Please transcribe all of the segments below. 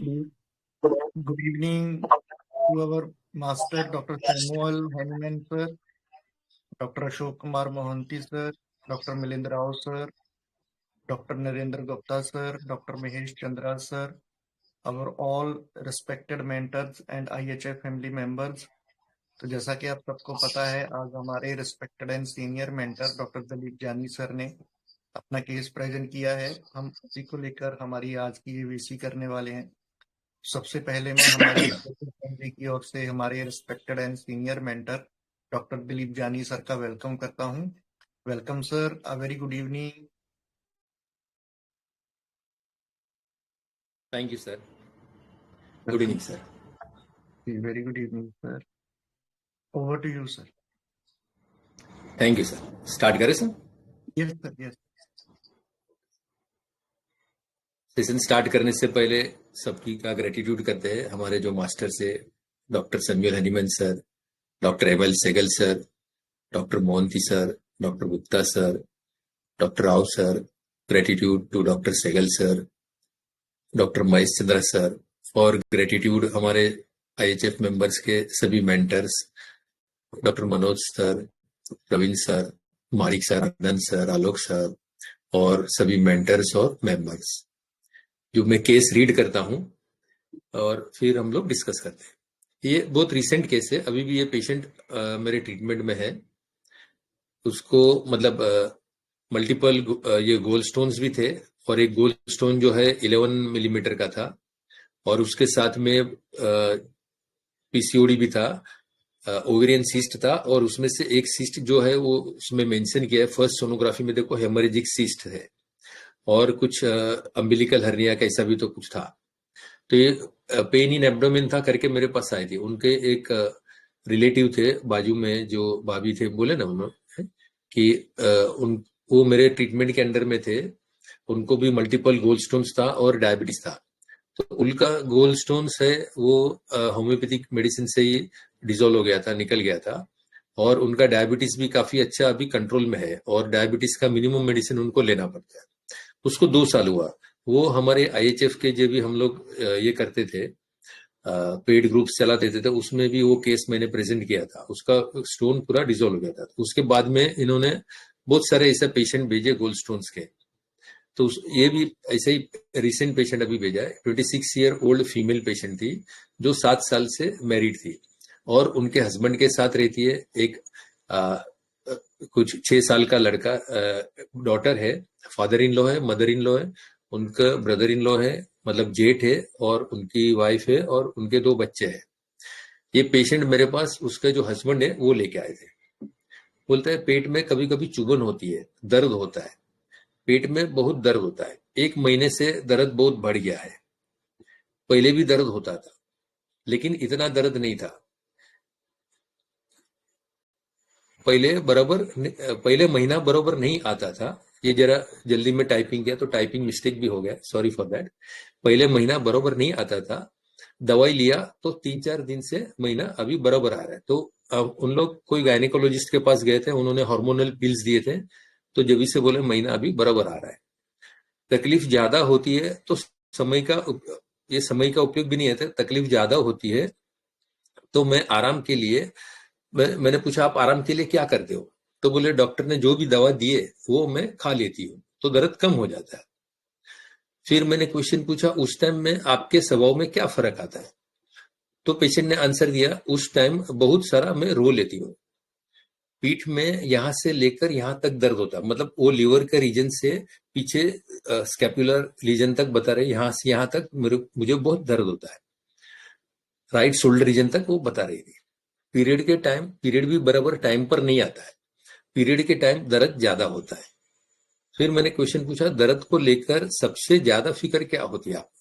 Good good evening to our master, Dr. Samuel Henneman, sir, Dr. Ashok Kumar Mohanty, sir, Dr. Milind Rao, sir, Dr. Narendra Gupta, sir, Dr. Mahesh Chandra, sir, our all respected mentors and IHF family members. तो जैसा कि आप सबको पता है, आज हमारे respected and senior mentor doctor Dalip Jani sir ने अपना केस प्रेजेंट किया है। हम उसी को लेकर हमारी आज की वीसी करने वाले हैं। सबसे पहले मैं हमारी फैमिली की ओर से हमारे respected and senior mentor doctor Dilip Jani sir का वेलकम करता हूं। Welcome sir, a very good evening. Thank you sir. Good evening sir. Very good evening sir, over to you sir. Thank you sir. Start करें sir? Yes sir, yes. Session start करने से पहले सबकी का gratitude करते हैं हमारे जो मास्टर से, doctor Samuel Hahnemann sir, doctor ML Sehgal sir, doctor Mohanty sir, doctor Gupta sir, doctor Rao sir. Gratitude to doctor Sehgal sir, doctor Mahesh Chandra sir, और ग्रेटिट्यूड हमारे आईएचएफ मेंबर्स के सभी mentors, doctor Manoj sir, Praveen sir, Marik sir, Anand sir, Alok sir, और सभी मेंटर्स और members. जो मैं case read करता हूं और फिर हम लोग डिस्कस करते हैं। ये बहुत रिसेंट केस है, अभी भी ये पेशेंट मेरे ट्रीटमेंट में है। उसको मतलब मल्टीपल ये गोल्ड स्टोन्स भी थे, और एक गोल्ड स्टोन जो है 11 मिलीमीटर का था, और उसके साथ में पीसीओडी भी था, ओवेरियन सिस्ट था, और उसमें से एक सिस्ट जो है वो उसमें मेंशन किया है फर्स्ट सोनोग्राफी में, देखो हेमरेजिक सिस्ट है, और कुछ अम्बिलिकल हर्निया का ऐसा भी तो कुछ था। तो ये पेन इन एब्डोमेन था करके मेरे पास आए थे। उनके एक रिलेटिव थे बाजू में, जो भाभी थे, बोले ना उन्होंने कि वो मेरे ट्रीटमेंट के अंडर में थे, उनको भी मल्टीपल गोल्ड स्टोन्स था और डायबिटीज था। तो उनका गोल्ड स्टोन्स है वो होम्योपैथिक मेडिसिन से ही डिजोल्व हो गया था, निकल गया था, और उनका डायबिटीज भी काफी अच्छा अभी कंट्रोल में है, और डायबिटीज का मिनिमम मेडिसिन उनको लेना पड़ता है। उसको 2 साल हुआ। वो हमारे आईएचएफ के जो भी हम लोग ये करते थे, पेड ग्रुप्स चलाते थे, तो उसमें भी वो केस मैंने प्रेजेंट किया था। उसका स्टोन पूरा डिजोल्व हो गया था। उसके बाद में इन्होंने बहुत सारे ऐसे पेशेंट भेजे गोल्ड स्टोन्स के। तो ये भी ऐसे ही रिसेंट पेशेंट अभी भेजा है। 26 ईयर ओल्ड फीमेल पेशेंट थी, जो 7 साल से मैरिड थी, और उनके हस्बैंड के साथ रहती है। एक कुछ 6 साल का लड़का, डॉटर है, फादर इन लॉ है, मदर इन लॉ है, उनका ब्रदर इन लॉ है, मतलब जेठ है, और उनकी वाइफ है, और उनके 2 बच्चे हैं। ये पेशेंट मेरे पास, उसका जो हस्बैंड है वो लेके आए थे। बोलता है पेट में कभी कभी चुभन होती है, दर्द होता है, पेट में बहुत दर्द होता है। 1 महीने से दर्द बहुत बढ़ गया है। पहले भी दर्द होता था, लेकिन इतना दर्द नहीं था। पहले महीना बराबर नहीं आता था। ये जरा जल्दी में टाइपिंग किया तो टाइपिंग मिस्टेक भी हो गया, सॉरी फॉर दैट। पहले महीना बराबर नहीं आता था, दवाई लिया तो 3-4 दिन से महीना अभी बराबर आ रहा है। तो उन लोग कोई गायनेकोलॉजिस्ट के पास गए थे, उन्होंने हार्मोनल पिल्स दिए थे, तो जब से बोले महीना अभी बराबर आ रहा है। तकलीफ ज्यादा होती है तो समय का ये समय का उपयोग भी नहीं है। तकलीफ ज्यादा होती है तो मैं आराम के लिए, मैंने पूछा आप आराम के लिए क्या करते हो? तो बोले डॉक्टर ने जो भी दवा दिए वो मैं खा लेती हूँ, तो दर्द कम हो जाता है। फिर मैंने क्वेश्चन पूछा उस टाइम में आपके स्वभाव में क्या फर्क आता है? तो पेशेंट ने आंसर दिया उस टाइम बहुत सारा मैं रो लेती हूँ, पीठ में यहां से लेकर यहां तक दर्द होता है, मतलब वो लीवर के रीजन से पीछे स्कैपुलर रीजन तक बता रहे, यहां से यहां तक मुझे बहुत दर्द होता है। राइट शोल्डर रीजन तक वो बता रही थी। पीरियड के टाइम पीरियड भी बराबर टाइम पर नहीं आता है, पीरियड के टाइम दर्द ज्यादा होता है। फिर मैंने क्वेश्चन पूछा दर्द को लेकर सबसे ज्यादा फिक्र क्या होती है आपको?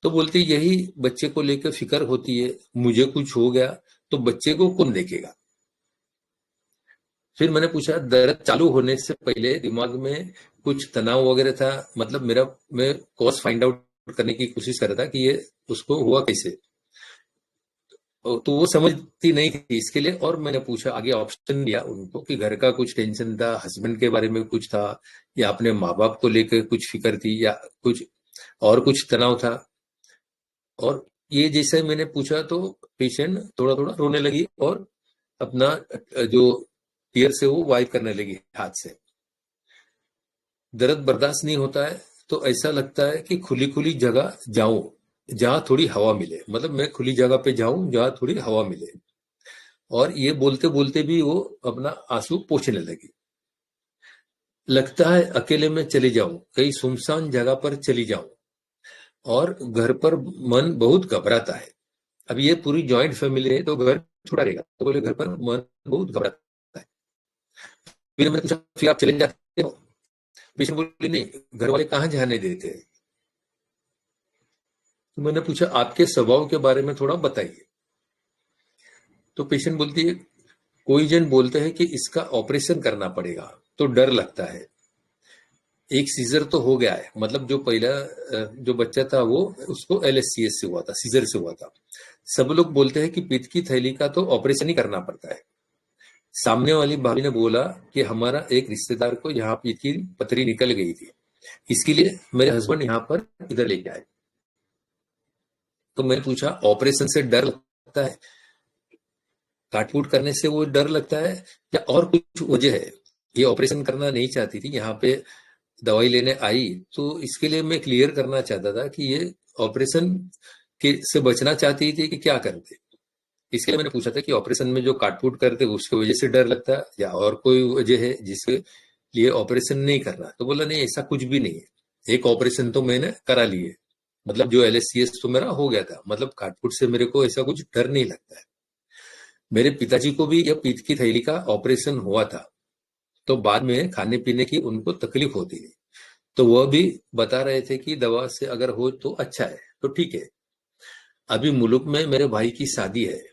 तो बोलती यही बच्चे को लेकर फिक्र होती है, मुझे कुछ हो गया तो बच्चे को कौन देखेगा। फिर मैंने पूछा दर्द चालू होने से पहले दिमाग में कुछ तनाव वगैरह था, मतलब मैं कॉज फाइंड आउट करने की कोशिश कर रहा था कि ये उसको हुआ कैसे। तो वो समझती नहीं थी इसके लिए, और मैंने पूछा आगे ऑप्शन दिया उनको कि घर का कुछ टेंशन था, हस्बैंड के बारे में कुछ था, या अपने माँ बाप को लेकर कुछ फिक्र थी, या कुछ और कुछ तनाव था। और ये जैसे मैंने पूछा तो पेशेंट थोड़ा थोड़ा रोने लगी और अपना जो टीयर से वो वाइप करने लगी हाथ से। दर्द बर्दाश्त नहीं होता है तो ऐसा लगता है कि खुली खुली जगह जाऊं जहां थोड़ी हवा मिले, मतलब मैं खुली जगह पे जाऊं जहां थोड़ी हवा मिले। और ये बोलते बोलते भी वो अपना आंसू पोंछने लगी। लगता है अकेले में चली जाऊं, कहीं सुनसान जगह पर चली जाऊं, और घर पर मन बहुत घबराता है। अब ये पूरी जॉइंट फैमिली है तो घर छोटा रहेगा, तो बोले घर पर मन बहुत घबराता है। फिर मैंने पूछा फिर आप चले जाते हो? पेशेंट बोले नहीं, घर वाले कहाँ जाने देते हैं। तो मैंने पूछा आपके स्वभाव के बारे में थोड़ा बताइए। तो पेशेंट बोलती है कोई जन बोलते हैं कि इसका ऑपरेशन करना पड़ेगा तो डर लगता है। एक सीजर तो हो गया है, मतलब जो पहला जो बच्चा था वो उसको LSCS से हुआ था, सीजर से हुआ था। सब लोग बोलते हैं कि पित्त की थैली का तो ऑपरेशन ही करना पड़ता है। सामने वाली भाभी ने बोला कि हमारा एक रिश्तेदार को यहाँ पित्त की पथरी निकल गई थी, इसके लिए मेरे हस्बैंड यहाँ पर इधर लेके आए। तो मैंने पूछा ऑपरेशन से डर लगता है, काटपीट करने से वो डर लगता है या और कुछ वजह है? ये ऑपरेशन करना नहीं चाहती थी, यहाँ पे दवाई लेने आई, तो इसके लिए मैं क्लियर करना चाहता था कि ये ऑपरेशन के से बचना चाहती थी कि क्या करते। इसके लिए मैंने पूछा था कि ऑपरेशन में जो काटपीट करते उसकी वजह से डर लगता है या और कोई वजह है जिसके लिए ऑपरेशन नहीं करना। तो बोला नहीं, ऐसा कुछ भी नहीं है, एक ऑपरेशन तो मैंने करा लिए, मतलब जो LSCS तो मेरा हो गया था, मतलब काटपीट से मेरे को ऐसा कुछ डर नहीं लगता है। मेरे पिताजी को भी यह पीत की थैली का ऑपरेशन हुआ था, तो बाद में खाने पीने की उनको तकलीफ होती थी, तो वह भी बता रहे थे कि दवा से अगर हो तो अच्छा है, तो ठीक है। अभी मुल्क में मेरे भाई की शादी है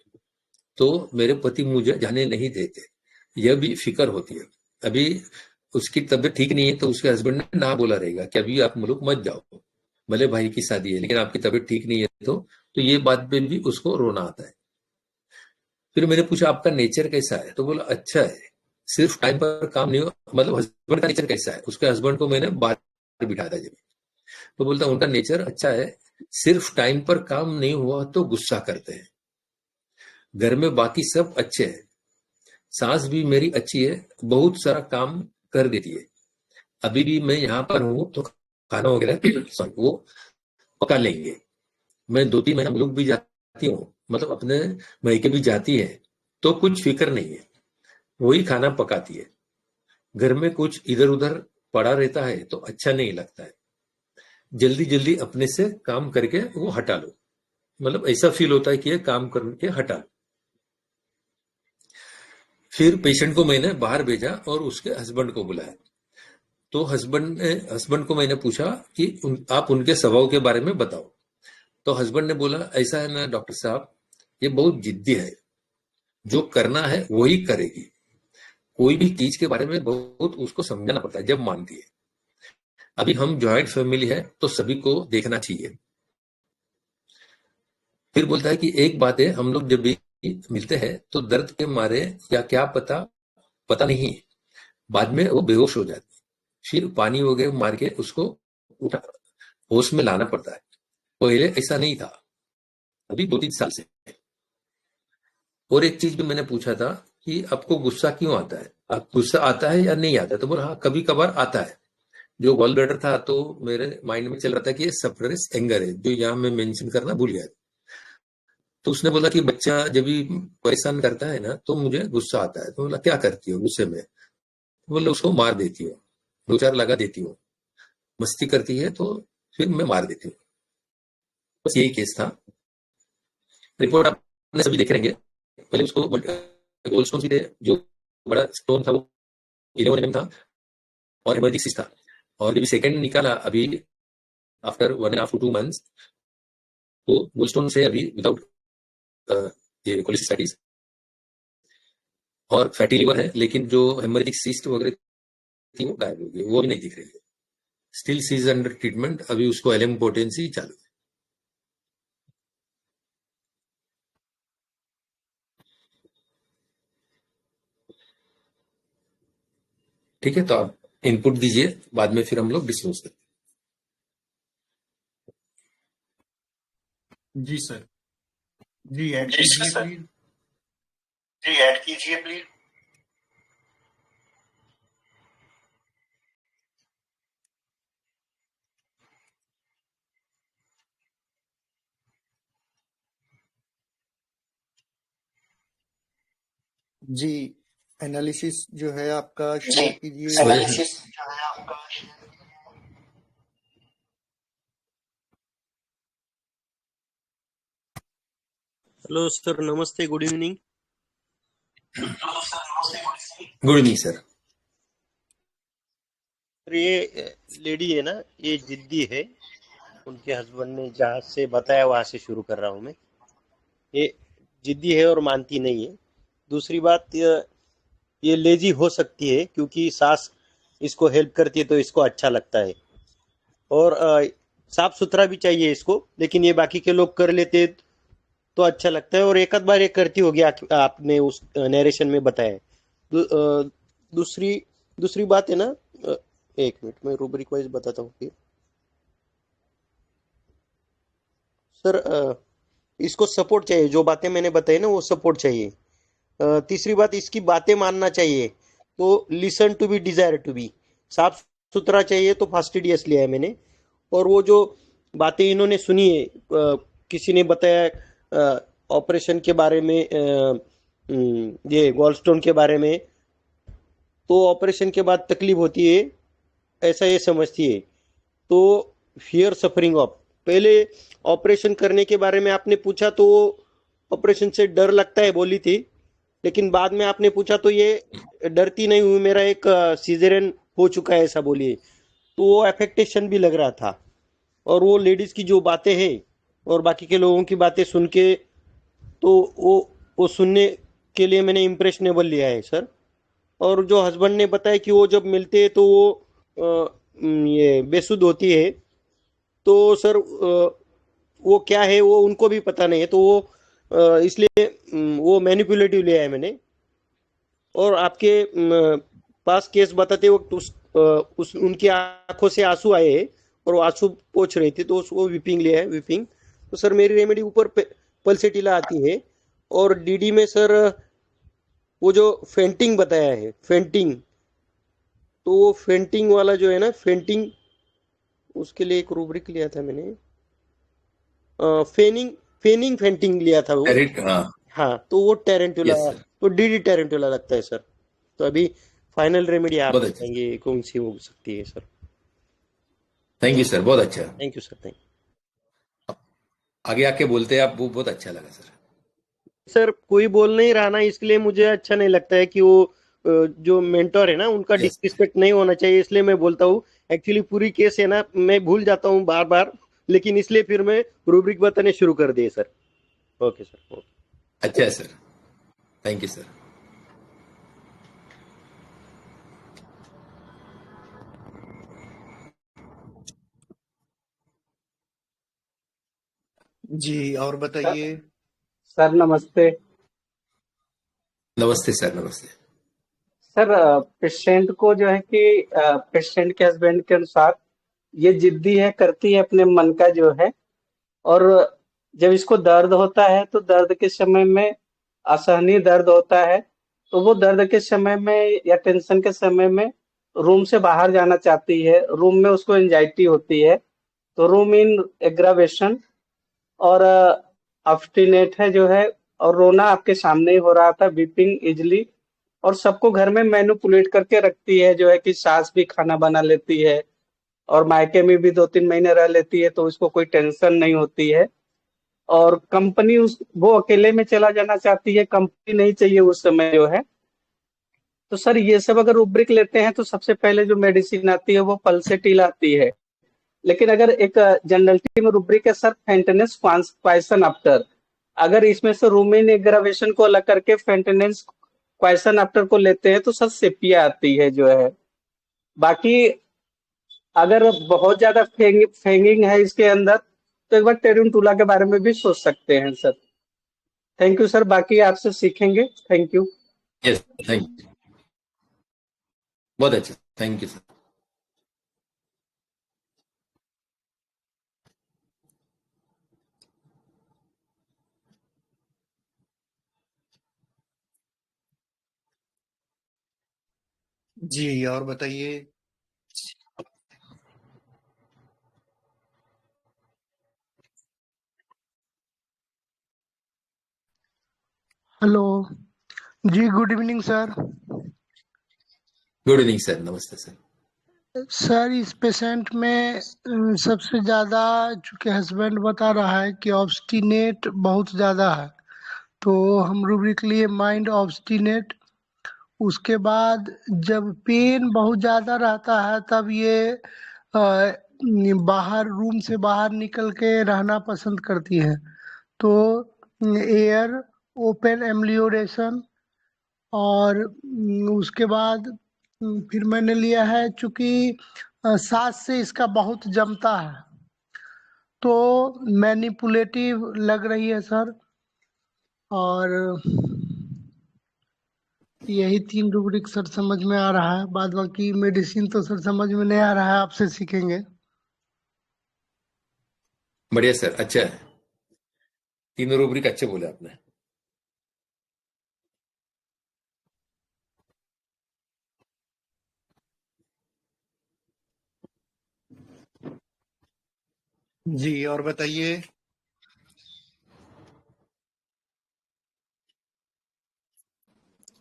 तो मेरे पति मुझे जाने नहीं देते, यह भी फिक्र होती है। अभी उसकी तबीयत ठीक नहीं है तो उसके हस्बैंड ने ना बोला रहेगा कि अभी आप मुल्क मत जाओ, भले भाई की शादी है लेकिन आपकी तबीयत ठीक नहीं है तो ये बात पे भी उसको रोना आता है। फिर मैंने पूछा आपका नेचर कैसा है? तो बोला अच्छा है, सिर्फ टाइम पर काम नहीं हो, मतलब हस्बैंड का नेचर कैसा है? उसके हस्बैंड को मैंने बाहर बिठा था जब, तो बोलता उनका नेचर अच्छा है, सिर्फ टाइम पर काम नहीं हुआ तो गुस्सा करते हैं, घर में बाकी सब अच्छे हैं, सास भी मेरी अच्छी है, बहुत सारा काम कर देती है, अभी भी मैं यहाँ पर हूँ तो खाना वगैरह सॉरी वो पका लेंगे, मैं 2-3 महीना मुल्क भी जाती हूँ, मतलब अपने मायके भी जाती है, तो कुछ फिक्र नहीं है, वही खाना पकाती है। घर में कुछ इधर उधर पड़ा रहता है तो अच्छा नहीं लगता है, जल्दी जल्दी अपने से काम करके वो हटा लो, मतलब ऐसा फील होता है कि ये काम करके हटा लो। फिर पेशेंट को मैंने बाहर भेजा और उसके हस्बैंड को बुलाया। तो हस्बैंड को मैंने पूछा कि आप उनके स्वभाव के बारे में बताओ। तो हस्बैंड ने बोला ऐसा है ना डॉक्टर साहब, ये बहुत जिद्दी है, जो करना है वही करेगी, कोई भी चीज के बारे में बहुत उसको समझाना पड़ता है जब मानती है। अभी हम ज्वाइंट फैमिली है तो सभी को देखना चाहिए। फिर बोलता है कि एक बात है, हम लोग जब भी मिलते हैं तो दर्द के मारे या क्या पता पता नहीं, बाद में वो बेहोश हो जाती है, फिर पानी वगैरह मार के उसको उठा होश में लाना पड़ता है। पहले ऐसा नहीं था, अभी 2-3 साल से। और एक चीज भी मैंने पूछा था कि आपको गुस्सा क्यों आता है, आप गुस्सा आता है या नहीं आता है? तो बोला हाँ कभी कभार आता है। जो गॉल ब्लैडर था तो मेरे माइंड में चल रहा था कि ये सप्रेस एंगर है, जो यहाँ मैं मेंशन करना भूल गया। तो उसने बोला कि बच्चा जब भी परेशान करता है ना तो मुझे गुस्सा आता है। तो बोला क्या करती हो गुस्से में? तो बोला उसको मार देती हो, 2-4 लगा देती हो, मस्ती करती है तो फिर मैं मार देती हूँ। बस यही केस था। रिपोर्ट आपने सभी देखे रहेंगे। पहले उसको गोल्ड स्टोन थे, जो बड़ा स्टोन था वो 11 mm था और हेमरेजिक सिस्ट था। और जब सेकंड निकाला अभी आफ्टर 1.5 to 2 months, तो गोल्ड स्टोन से अभी विदाउट ये कोलिसिस्टाइटिस और फैटी लिवर है, लेकिन जो हेमरेजिक सिस्ट वगैरह थी वो गायब हो गई, वो भी नहीं दिख रही है। Still she is under treatment, अभी उसको LM पोटेंसी चालू है। ठीक है, तो आप इनपुट दीजिए, बाद में फिर हम लोग डिस्कस करते हैं। जी सर। जी ऐड कीजिए प्लीज। जी एनालिसिस जो है आपका शेयर कीजिए। हेलो सर, नमस्ते, good evening. Good evening sir. ये लेडी है ना, ये जिद्दी है। उनके हस्बैंड ने जहाँ से बताया वहां से शुरू कर रहा हूँ मैं। ये जिद्दी है और मानती नहीं है। दूसरी बात, ये लेजी हो सकती है क्योंकि सास इसको हेल्प करती है तो इसको अच्छा लगता है। और साफ सुथरा भी चाहिए इसको, लेकिन ये बाकी के लोग कर लेते हैं तो अच्छा लगता है। और एक आध बार ये करती होगी, आपने उस नरेशन में बताया। दूसरी दूसरी बात है ना, एक मिनट मैं रूब्रिक वाइज बताता हूँ फिर। सर, इसको सपोर्ट चाहिए, जो बातें मैंने बताई ना वो सपोर्ट चाहिए। तीसरी बात, इसकी बातें मानना चाहिए। तो listen to be desire to be, साफ सुथरा चाहिए तो फास्टिडियस लिया है मैंने। और वो जो बातें इन्होंने सुनी है, किसी ने बताया ऑपरेशन के बारे में, ये गॉलस्टोन के बारे में, तो ऑपरेशन के बाद तकलीफ होती है, ऐसा ये समझती है। तो फियर सफरिंग ऑफ, पहले ऑपरेशन करने के बारे में आपने पूछा तो वो ऑपरेशन से डर लगता है बोली थी। लेकिन बाद में आपने पूछा तो ये डरती नहीं हुई, मेरा एक सीजरियन हो चुका है ऐसा बोली है। तो वो अफेक्टेशन भी लग रहा था। और वो लेडीज की जो बातें हैं और बाकी के लोगों की बातें सुन के, तो वो सुनने के लिए मैंने इम्प्रेशनेबल लिया है सर। और जो हस्बैंड ने बताया कि वो जब मिलते हैं तो वो ये बेसुध होती है। तो सर, वो क्या है वो उनको भी पता नहीं है, तो वो इसलिए वो मैनिपुलेटिव लिया है मैंने। और आपके पास केस बताते वक्त उस उनकी आंखों से आंसू आए हैं और वो आंसू पोंछ रही थी, तो वो विपिंग लिया है, विपिंग। तो सर मेरी रेमेडी ऊपर पल्सेटिला आती है। और डीडी में सर वो जो फेंटिंग बताया है, फेंटिंग, तो वो फेंटिंग वाला जो है ना, फेंटिंग, उसके लिए एक रूब्रिक लिया था मैंने, फेनिंग, फेनिंग फेंटिंग लिया था वो। हाँ। हाँ, तो वो टेरेंटुला, यस सर। तो डीडी टेरेंटुला लगता है सर। तो अभी फाइनल रेमेडी आप बहुत अच्छा। बताएंगे कौन सी हो सकती है सर। थैंक यू सर, बहुत अच्छा। थैंक यू सर, थैंक आगे आके बोलते हैं आप, वो बहुत अच्छा लगा सर। You sir. कोई बोल नहीं रहा ना, इसलिए मुझे अच्छा नहीं लगता है कि वो जो मेंटोर है ना उनका यस। डिसरिस्पेक्ट नहीं होना चाहिए, इसलिए मैं बोलता हूँ। एक्चुअली पूरी केस है ना, मैं भूल जाता हूँ बार बार, लेकिन इसलिए फिर मैं रूब्रिक बताने शुरू कर दिए सर। Okay sir, okay. अच्छा है सर। Thank you sir. जी और बताइए। सर नमस्ते। नमस्ते सर, नमस्ते। सर, पेशेंट को जो है कि पेशेंट के हस्बैंड के अनुसार ये जिद्दी है, करती है अपने मन का जो है। और जब इसको दर्द होता है तो दर्द के समय में, असहनीय दर्द होता है, तो वो दर्द के समय में या टेंशन के समय में रूम से बाहर जाना चाहती है। रूम में उसको एंजाइटी होती है, तो रूम इन एग्रावेशन और ऑब्स्टिनेट है जो है। और रोना आपके सामने ही हो रहा था, वीपिंग इजली। और सबको घर में मैनिपुलेट करके रखती है जो है कि सास भी खाना बना लेती है और मायके में भी 2-3 महीने रह लेती है, तो उसको कोई टेंशन नहीं होती है। और कंपनी उस वो अकेले में चला जाना चाहती है, कंपनी नहीं चाहिए उस समय जो है। तो सर ये सब अगर रुब्रिक लेते हैं तो सबसे पहले जो मेडिसिन आती है वो पल्सेटिल आती है। लेकिन अगर एक जनरलिटी में रुब्रिक है सर, फेंटेनेस क्वाइसन आफ्टर। अगर इसमें से रूमिन एग्रावेशन को अलग करके फेंटेनेस क्वाइसन आफ्टर को लेते हैं तो सर सेपिया आती है जो है। बाकी अगर बहुत ज्यादा फेंगिंग है इसके अंदर तो एक बार टेरुनटुला के बारे में भी सोच सकते हैं सर। थैंक यू सर, बाकी आपसे सीखेंगे। Thank you. Yes, thank you. बहुत अच्छा, थैंक यू सर। जी और बताइए। हेलो जी, good evening sir. Good evening sir, नमस्ते सर। सर इस पेशेंट में सबसे ज़्यादा चूँकि हस्बैंड बता रहा है कि ऑब्स्टिनेट बहुत ज़्यादा है, तो हम रूब्रिक लिए माइंड ऑब्स्टिनेट। उसके बाद जब पेन बहुत ज़्यादा रहता है तब ये बाहर रूम से बाहर निकल के रहना पसंद करती है, तो एयर ओपन एम्लियोरेशन। और उसके बाद फिर मैंने लिया है चूंकि सांस से इसका बहुत जमता है, तो मैनिपुलेटिव लग रही है सर। और यही 3 रूब्रिक सर समझ में आ रहा है, बाद बाकी मेडिसिन तो सर समझ में नहीं आ रहा है, आपसे सीखेंगे। बढ़िया सर, अच्छा है, तीनों रूब्रिक अच्छे बोले आपने। जी और बताइए।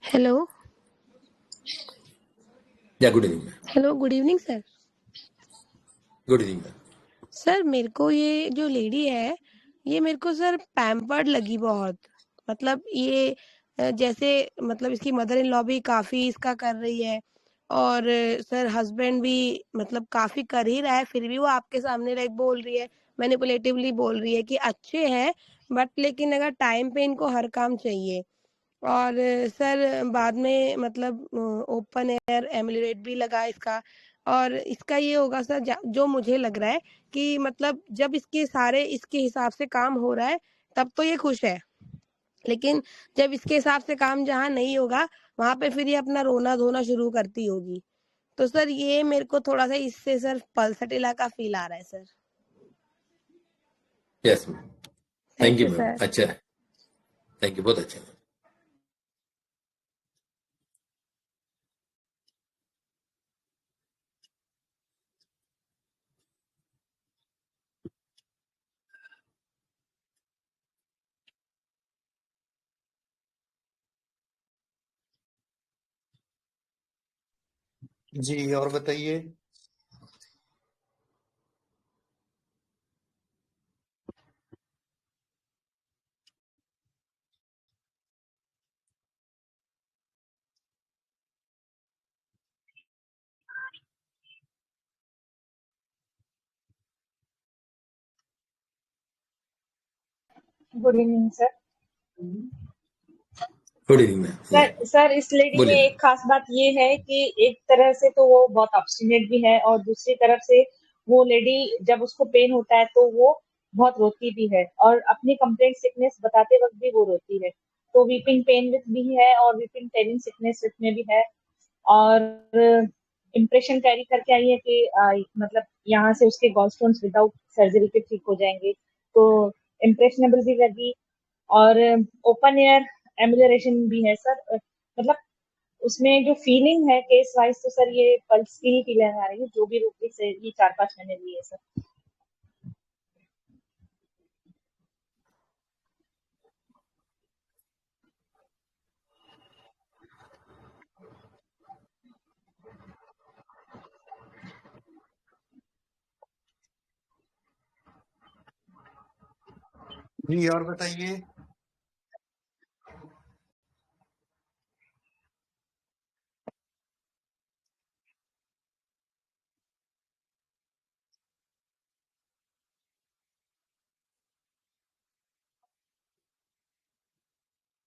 हेलो या good evening ma'am. Hello good evening sir. Good evening ma'am. Sir मेरे को ये जो लेडी है, ये मेरे को सर पैम्पर्ड लगी बहुत। मतलब ये जैसे मतलब इसकी मदर इन लॉ भी काफी इसका कर रही है, और सर हस्बैंड भी मतलब काफी कर ही रहा है, फिर भी वो आपके सामने लाइक बोल रही है, मैनिपुलेटिवली बोल रही है कि अच्छे हैं बट लेकिन अगर टाइम पे इनको हर काम चाहिए। और सर बाद में मतलब ओपन एयर एमिलेट भी लगा इसका। और इसका ये होगा सर जो मुझे लग रहा है कि मतलब जब इसके सारे इसके हिसाब से काम हो रहा है तब तो ये खुश है, लेकिन जब इसके हिसाब से काम जहाँ नहीं होगा वहां पे फिर ये अपना रोना धोना शुरू करती होगी। तो सर ये मेरे को थोड़ा सा इससे सर पल्सटिला का फील आ रहा है sir. Yes ma'am, thank thank you you ma'am, sir. अच्छा है, थैंक यू, बहुत अच्छा है। जी और बताइए। Good evening sir. Good evening ma'am, या सर इस लेडी में बोलिए एक मैम। खास बात ये है कि एक तरह से तो वो बहुत ऑब्स्टिनेट भी है, और दूसरी तरफ से वो लेडी जब उसको पेन होता है तो वो बहुत रोती भी है, और अपनी कंप्लेंट सिकनेस बताते वक्त भी वो रोती है। तो वीपिंग पेन विथ भी है और वीपिंग टेनिंग सिकनेस विथ में भी है। और इम्प्रेशन कैरी करके आई है कि मतलब यहाँ से उसके गॉलस्टोन्स विदाउट सर्जरी के ठीक हो जाएंगे, तो इम्प्रेशनेबल भी लगी। और ओपन एयर एम्बुलरेशन भी है सर। मतलब उसमें जो फीलिंग है केस वाइज, तो सर ये पल्स की ही फीलिंग आ रही है, जो भी रूब्रिक से ये 4-5 महीने लिए सर। जी और बताइए।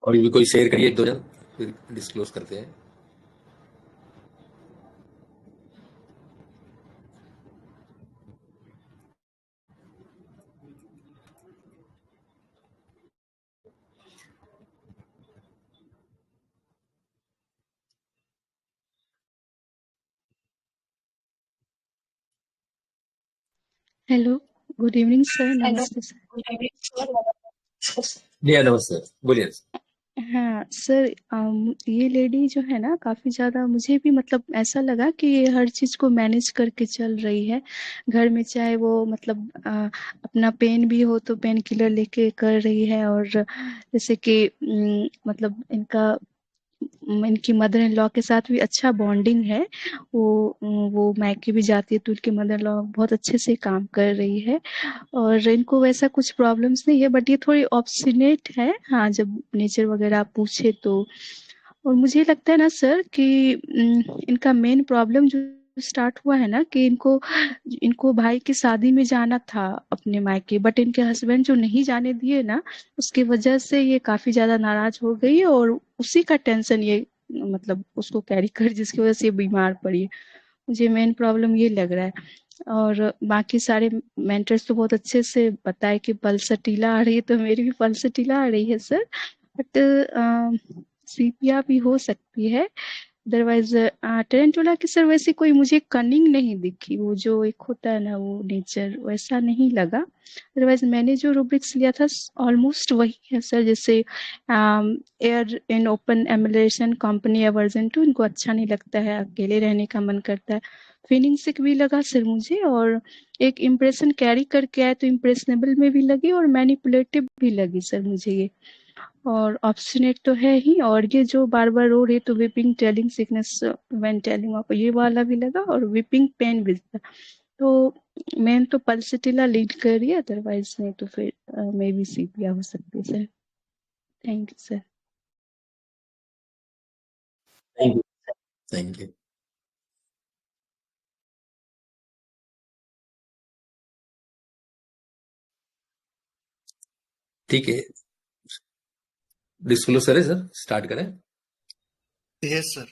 और भी कोई शेयर करिए, 1-2 जन, फिर डिस्क्लोज करते हैं। Hello, good evening sir, hello, नमस्ते सर। या नमस्ते, बोलिए। हाँ सर, ये लेडी जो है ना काफी ज्यादा, मुझे भी मतलब ऐसा लगा कि ये हर चीज को मैनेज करके चल रही है घर में, चाहे वो मतलब अपना पेन भी हो तो पेन किलर लेके कर रही है, और जैसे कि मतलब इनकी मदर इन लॉ के साथ भी अच्छा बॉन्डिंग है। वो मायके भी जाती है तो उनकी मदर इन लॉ बहुत अच्छे से काम कर रही है, और इनको वैसा कुछ प्रॉब्लम्स नहीं है, बट ये थोड़ी ऑब्स्टिनेट है, हाँ, जब नेचर वगैरह आप पूछे तो। और मुझे लगता है ना सर कि इनका मेन प्रॉब्लम जो स्टार्ट हुआ है ना कि इनको इनको भाई की शादी में जाना था अपने मायके, बट इनके हस्बैंड जो नहीं जाने दिए ना, उसकी वजह से ये काफी ज्यादा नाराज हो गई, और उसी का टेंशन ये मतलब उसको कैरी कर, जिसकी वजह से ये बीमार पड़ी है। मुझे मेन प्रॉब्लम ये लग रहा है। और बाकी सारे मेंटर्स तो बहुत अच्छे से बताए कि पल्स टीला आ रही है, तो मेरी भी पल्स टीला आ रही है सर, बट सीपिया भी हो सकती है। अदरवाइज टेरेंटुला की सर वैसी कोई मुझे कनिंग नहीं दिखी, वो जो एक होता है ना वो नेचर वैसा नहीं लगा। अदरवाइज मैंने जो रूब्रिक्स लिया था ऑलमोस्ट वही है सर, जैसे air in open emulation company या वर्जन 2 इनको अच्छा नहीं लगता है, अकेले रहने का मन करता है। फीलिंग सिक भी लगा सर मुझे, और एक इम्प्रेशन कैरी करके आए तो इम्प्रेशनेबल में भी लगी और मैनिपुलेटिव भी लगी सर मुझे ये। और ऑब्स्टिनेट तो है ही, और ये जो बार बार रो रही तो weeping telling sickness when telling आपको ये वाला भी लगा, और विपिंग पेन भी था। तो मैम तो पल्सिटिला लीड कर रही है, अदरवाइज नहीं तो फिर मे बी सीपिया हो सकती है sir. Thank you sir. Thank you. Thank you. ठीक है, डिस्क्लोजर है सर, स्टार्ट करें। Yes sir.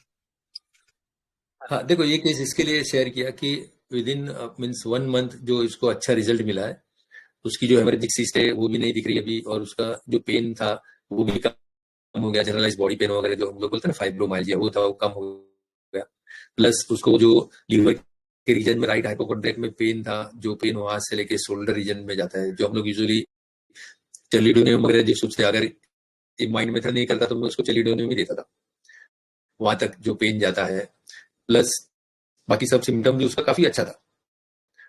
हाँ देखो, ये केस इसके लिए शेयर किया कि विद इन मीन्स 1 मंथ जो इसको अच्छा रिजल्ट मिला है, उसकी जो हेमरेजिक सिस्ट है वो भी नहीं दिख रही अभी, और उसका जो पेन था वो भी कम हो गया, जनरलाइज बॉडी पेन वगैरह जो हम लोग बोलते हैं ना फाइब्रोमाइल्जिया, वो था वो कम हो गया। प्लस उसको जो लीवर के रीजन में, राइट हाइपोकॉन्ड्रियक में पेन था, जो पेन वहां से लेके शोल्डर रीजन में जाता है, जो हम लोग यूजुअली चेलिडोनियम वगैरह जिस से अगर माइंड में था नहीं करता तो मैं उसको चेलिडोनियम ही देता था, वहां तक जो पेन जाता है। प्लस बाकी सब सिम्टम भी उसका काफी अच्छा था।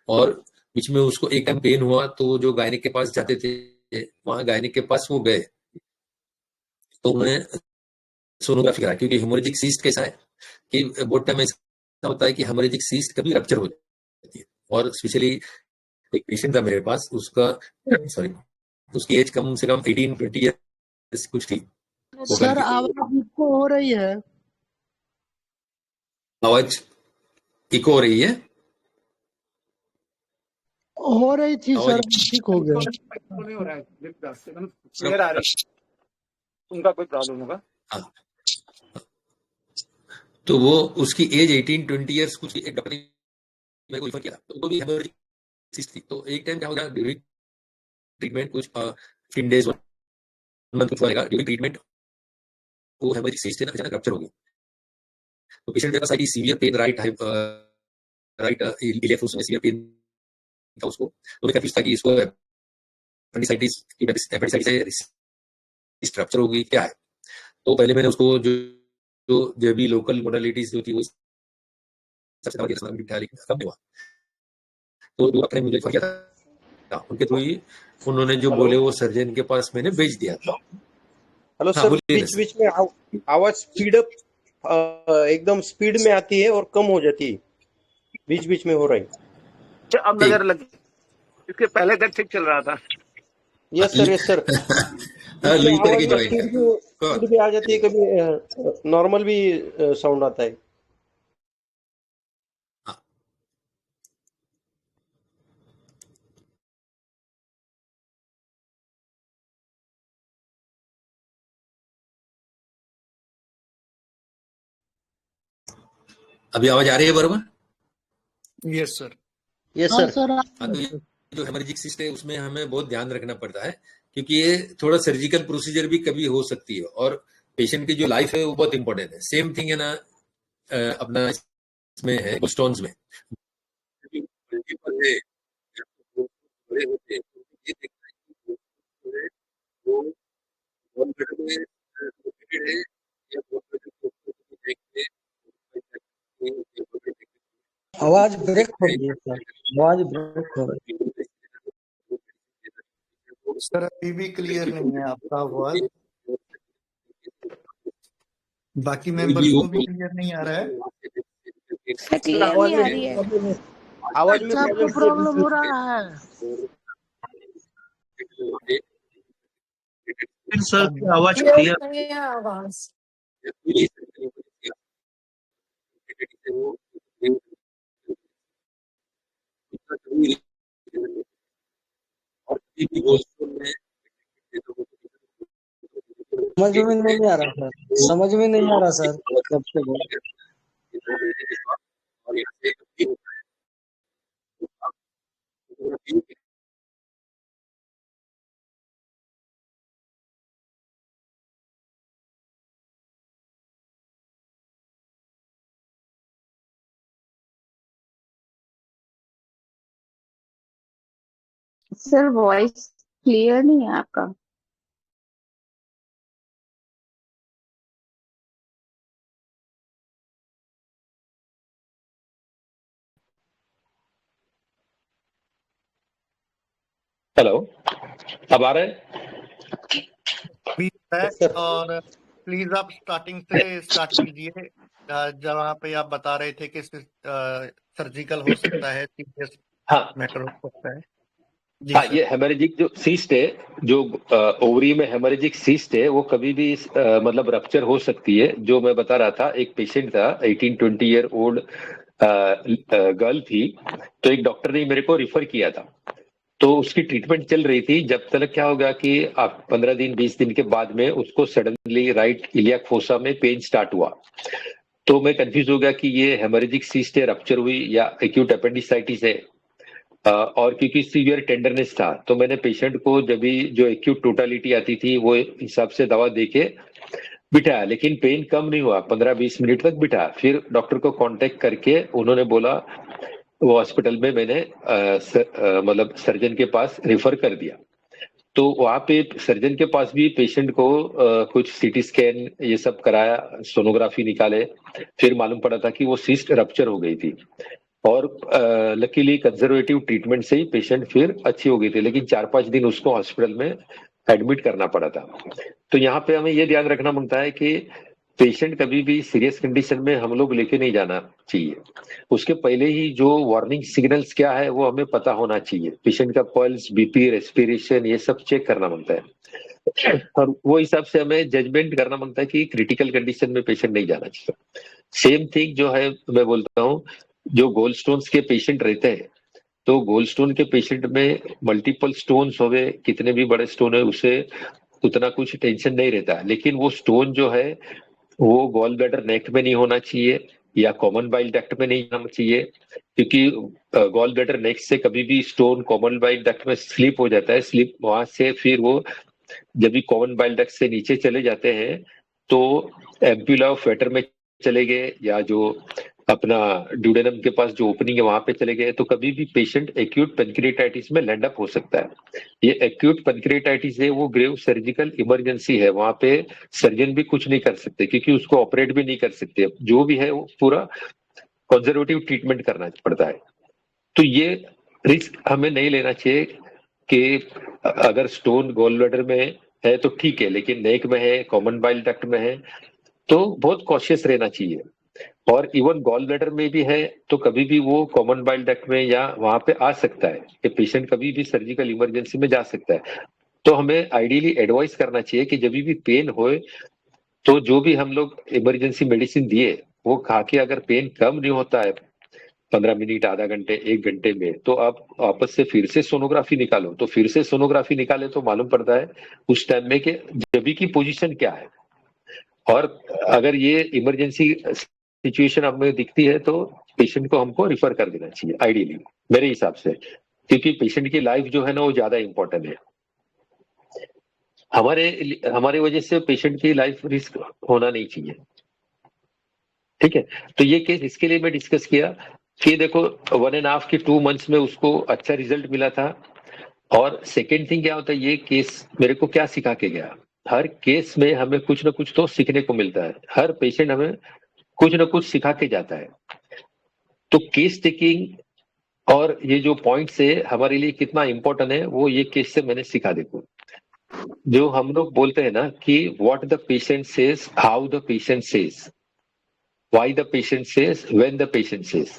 और बीच में उसको एक टाइम पेन हुआ तो जो गायनिक के पास जाते थे, वहां गायनिक के पास वो गए तो उन्होंने सोनोग्राफी करा, क्योंकि हेमोरेजिक सीस्ट कैसा है कि बहुत टाइम ऐसा होता है कि हेमोरेजिक सीस्ट कभी रप्चर हो जाती है। और स्पेशली एक पेशेंट था मेरे पास, उसका सॉरी उसकी एज कम से कम 18-20 ईयर्स कुछ थी वो गर्ल सर की। आवाज इसको हो रही है। आवाज इको हो रही है। हो रही थी आवाज सर, ठीक हो गया। नहीं हो रहा है, क्लियर आ रहा है, उनका कोई प्रॉब्लम होगा। हाँ, तो वो उसकी एज 18-20 ईयर्स कुछ, एक डॉक्टर ने मेरे को रिफर किया तो वो भी हेमोरेजिक सिस्ट थी। तो एक टाइम क्या हो गया ड्यूरिंग ट्रीटमेंट, कुछ 15 डेज 1 मंथ कुछ लगेगा, ड्यूरिंग ट्रीटमेंट वो हेमोरेजिक सिस्ट है ना अचानक रप्चर हो गया। तो पेशेंट के पास आई सीवियर पेन, राइट इलियक उसमें सीवियर पेन था उसको। तो मैं कंफ्यूज था कि इसको एपेंडिसाइटिस एपेंडिसाइटिस है, स्ट्रक्चर होगी क्या है। तो पहले मैंने उसको जो भी लोकल मोडालिटीज जो थी वो सबसे दवा दिया, बिठा, लेकिन कम नहीं हुआ। तो जो डॉक्टर ने मुझे किया था उनके थ्रू ही उन्होंने जो बोले वो सर्जन के पास मैंने भेज दिया था। हेलो हाँ सर, बोलिए बीच बीच में आवाज स्पीड अप एकदम स्पीड में आती है और कम हो जाती है, बीच बीच में हो रही। अब नजर लगी, इसके पहले तक ठीक चल रहा था। Yes sir, yes sir. बीच में लुई आवाज करके में ज्वाइन कर। स्पीड भी आ जाती है, कभी नॉर्मल भी साउंड आता है। हाँ, अभी आवाज आ रही है बराबर? Yes sir. यस हाँ सर। सर हाँ, तो ये जो हेमरेजिक सिस्ट है उसमें हमें बहुत ध्यान रखना पड़ता है, क्योंकि ये थोड़ा सर्जिकल प्रोसीजर भी कभी हो सकती है, और पेशेंट की जो लाइफ है वो बहुत इंपॉर्टेंट है। सेम थिंग है ना अपना इसमें है स्टोन्स में, बड़े होते हैं, ये देखना है कि वो आवाज ब्रेक हो गई है सर, आवाज ब्रेक हो गई। सर अभी भी क्लियर नहीं है आपका आवाज, बाकी मेंबर्स को भी क्लियर नहीं आ रहा है। सर क्लियर आवाज नहीं आ में रही है। आवाज में सबको प्रॉब्लम हो रहा है। सर की आवाज क्लियर आवाज समझ में नहीं आ रहा सर, समझ में नहीं आ रहा सर, कब से बोल। सर वॉइस क्लियर नहीं है आपका। हेलो, अब आ रहा है? बी बैक, और प्लीज आप स्टार्टिंग से स्टार्ट कीजिए जहाँ पे आप बता रहे थे कि सर्जिकल हो सकता है, सीरियस हाँ मैटर हो सकता है। जी हाँ, सर। ये हेमरेजिक जो सीस्ट है, जो ओवरी में हेमरेजिक सीस्ट है, वो कभी भी मतलब रप्चर हो सकती है। जो मैं बता रहा था, एक पेशेंट था, 18-20 ईयर ओल्ड गर्ल थी, तो एक डॉक्टर ने मेरे को रिफर किया था। तो उसकी ट्रीटमेंट चल रही थी, जब तक क्या होगा कि 15 दिन 20 दिन के बाद में उसको सडनली राइट इलियाक फोसा में पेन स्टार्ट हुआ। तो मैं कंफ्यूज हो गया कि ये हेमरेजिक सीस्ट है, रप्चर हुई, या एक्यूट अपेंडिसाइटिस है। और क्योंकि सीवियर टेंडरनेस था, तो मैंने पेशेंट को जब भी जो एक्यूट टोटालिटी आती थी वो हिसाब से दवा देके बिठाया, लेकिन पेन कम नहीं हुआ। 15-20 मिनट तक बिठाया, फिर डॉक्टर को कांटेक्ट करके उन्होंने बोला, वो हॉस्पिटल में मैंने मतलब सर्जन के पास रेफर कर दिया। तो वहां पे सर्जन के पास भी पेशेंट को कुछ सीटी स्कैन ये सब कराया, सोनोग्राफी निकाले, फिर मालूम पड़ा था कि वो सिस्ट रप्चर हो गई थी। और लकीली कंजर्वेटिव ट्रीटमेंट से ही पेशेंट फिर अच्छी हो गई थी, लेकिन 4-5 दिन उसको हॉस्पिटल में एडमिट करना पड़ा था। तो यहाँ पे हमें ये ध्यान रखना पड़ता है कि पेशेंट कभी भी सीरियस कंडीशन में हम लोग लेके नहीं जाना चाहिए। उसके पहले ही जो वार्निंग सिग्नल्स क्या है वो हमें पता होना चाहिए। पेशेंट का पल्स, बीपी, रेस्पिरेशन, ये सब चेक करना पड़ता है, और वो हिसाब से हमें जजमेंट करना पड़ता है कि क्रिटिकल कंडीशन में पेशेंट नहीं जाना चाहिए। सेम थिंग जो है मैं बोलता हूँ, जो गोल्ड स्टोन्स के पेशेंट रहते हैं, तो गोल्ड स्टोन के पेशेंट में मल्टीपल स्टोन्स हो गए, कितने भी बड़े स्टोन है, उसे उतना कुछ टेंशन नहीं रहता। लेकिन वो स्टोन जो है वो गॉल ब्लैडर नेक में नहीं होना चाहिए या कॉमन बाइल डक्ट में नहीं होना चाहिए, क्योंकि गॉल ब्लैडर नेक से कभी भी स्टोन कॉमन बाइल डक्ट में स्लिप हो जाता है। स्लिप वहां से फिर वो जब भी कॉमन बाइल डक्ट से नीचे चले जाते हैं तो एम्प्यूला ऑफ वेटर में चले गए, या जो अपना ड्यूडेनम के पास जो ओपनिंग है वहां पे चले गए, तो कभी भी पेशेंट एक्यूट पेनक्रिएटाइटिस में लैंड अप हो सकता है। ये एक्यूट पेनक्रिएटाइटिस है, वो ग्रेव सर्जिकल इमरजेंसी है, वहां पे सर्जन भी कुछ नहीं कर सकते, क्योंकि उसको ऑपरेट भी नहीं कर सकते। जो भी है वो पूरा कंजर्वेटिव ट्रीटमेंट करना पड़ता है। तो ये रिस्क हमें नहीं लेना चाहिए कि अगर स्टोन गॉल ब्लैडर में है तो ठीक है, लेकिन नेक में है, कॉमन बाइल डक्ट में है, तो बहुत कॉशियस रहना चाहिए। और इवन गॉल ब्लैडर में भी है तो कभी भी वो कॉमन बाइल डक्ट में या वहां पे आ सकता है, कि पेशेंट कभी भी सर्जिकल इमरजेंसी में जा सकता है। तो हमें आइडियली एडवाइस करना चाहिए कि जब भी पेन होए तो जो भी हम लोग इमरजेंसी मेडिसिन दिए वो खा के अगर पेन कम नहीं होता है 15 मिनट, आधा घंटे, 1 घंटे में, तो आप वापस से फिर से सोनोग्राफी निकालो। तो फिर से सोनोग्राफी निकाले तो मालूम पड़ता है उस टाइम में कि जबी की पोजीशन क्या है। और अगर ये इमरजेंसी सिचुएशन हमें दिखती है तो पेशेंट को हमको रिफर कर देना चाहिए आइडियली, मेरे हिसाब से, क्योंकि पेशेंट की लाइफ जो है ना वो ज्यादा इंपॉर्टेंट है। हमारे वजह से पेशेंट की लाइफ रिस्क होना नहीं चाहिए। ठीक है, तो ये केस इसके लिए मैं डिस्कस किया कि देखो 1.5 के 2 मंथ्स में उसको अच्छा रिजल्ट मिला था। और सेकेंड थिंग क्या होता है, ये केस मेरे को क्या सिखा के गया, हर केस में हमें कुछ ना कुछ तो सीखने को मिलता है। हर पेशेंट हमें कुछ ना कुछ सिखा के जाता है। तो केस टेकिंग और ये जो पॉइंट्स है हमारे लिए कितना इंपॉर्टेंट है वो ये केस से मैंने सीखा। देखो जो हम लोग बोलते हैं ना कि what the patient says, how the patient says, why the patient says, when the patient says.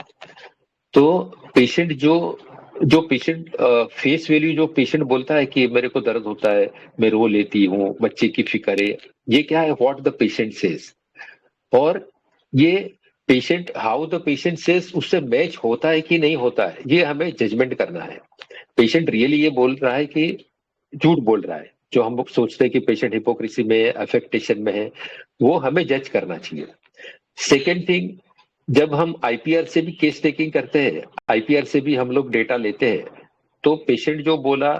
तो पेशेंट जो पेशेंट फेस वैल्यू जो पेशेंट बोलता है कि मेरे को दर्द होता है, मैं रो लेती हूँ, बच्चे की फिक्र है, ये क्या है, व्हाट द पेशेंट सेज। और ये patient how the patient says उससे मैच होता है कि नहीं होता है, ये हमें जजमेंट करना है। पेशेंट रियली ये बोल रहा है कि झूठ बोल रहा है, जो हम लोग सोचते हैं कि पेशेंट हिपोक्रेसी में है, अफेक्टेशन में है, वो हमें जज करना चाहिए। सेकेंड थिंग, जब हम आईपीआर से भी केस टेकिंग करते हैं, आईपीआर से भी हम लोग डेटा लेते हैं, तो पेशेंट जो बोला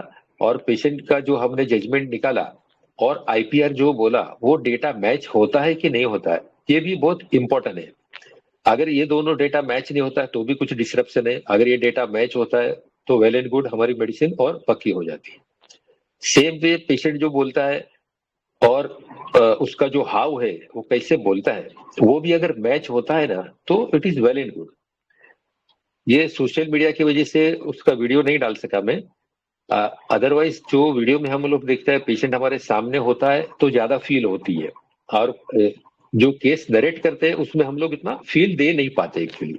और पेशेंट का जो हमने जजमेंट निकाला और आईपीआर जो बोला वो डेटा मैच होता है कि नहीं होता है, ये भी बहुत इंपॉर्टेंट है। अगर ये दोनों डेटा मैच नहीं होता है तो भी कुछ डिस्ट्रप्शन है, अगर ये डेटा मैच होता है तो वेल एंड गुड, हमारी मेडिसिन और पक्की हो जाती है। सेम वे पेशेंट जो बोलता है और उसका जो हाव है वो कैसे बोलता है, वो भी अगर मैच होता है ना तो it is well and good. ये सोशल मीडिया की वजह से उसका वीडियो नहीं डाल सका मैं, अदरवाइज जो वीडियो में हम लोग देखते हैं पेशेंट हमारे सामने होता है तो ज्यादा फील होती है, और जो केस नरेट करते हैं उसमें हम लोग इतना फील दे नहीं पाते एक्चुअली।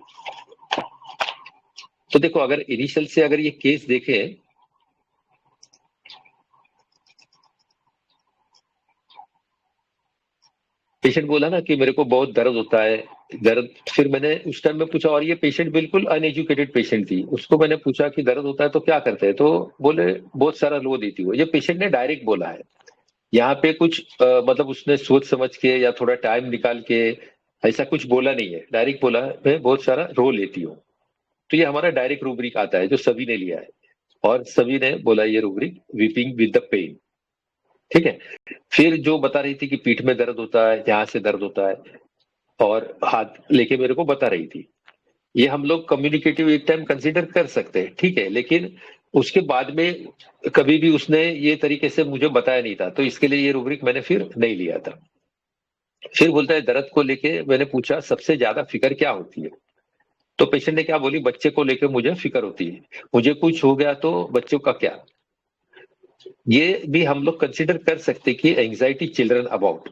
तो देखो अगर इनिशियल से अगर ये केस देखे, पेशेंट बोला ना कि मेरे को बहुत दर्द होता है, दर्द, फिर मैंने उस टाइम में पूछा, और ये पेशेंट बिल्कुल अनएजुकेटेड पेशेंट थी, उसको मैंने पूछा कि दर्द होता है तो क्या करते हैं, तो बोले बहुत सारा लो देती हो। ये पेशेंट ने डायरेक्ट बोला है, यहाँ पे कुछ मतलब उसने सोच समझ के या थोड़ा टाइम निकाल के ऐसा कुछ बोला नहीं है, डायरेक्ट बोला है मैं बहुत सारा रो लेती हूँ। तो ये हमारा डायरेक्ट रूब्रिक आता है जो सभी ने लिया है, और सभी ने बोला ये rubric weeping with the pen, ठीक है। फिर जो बता रही थी कि पीठ में दर्द होता है, यहाँ से दर्द होता है, और हाथ लेके मेरे को बता रही थी, ये हम लोग कम्युनिकेटिव एक टाइम कंसीडर कर सकते हैं, ठीक है। लेकिन उसके बाद में कभी भी उसने ये तरीके से मुझे बताया नहीं था, तो इसके लिए ये रूब्रिक मैंने फिर नहीं लिया था। फिर बोलता है दर्द को लेके मैंने पूछा सबसे ज्यादा फिक्र क्या होती है, तो पेशेंट ने क्या बोली, बच्चे को लेके मुझे फिक्र होती है, मुझे कुछ हो गया तो बच्चों का क्या। ये भी हम लोग कंसीडर कर सकते कि एंजाइटी चिल्ड्रन अबाउट,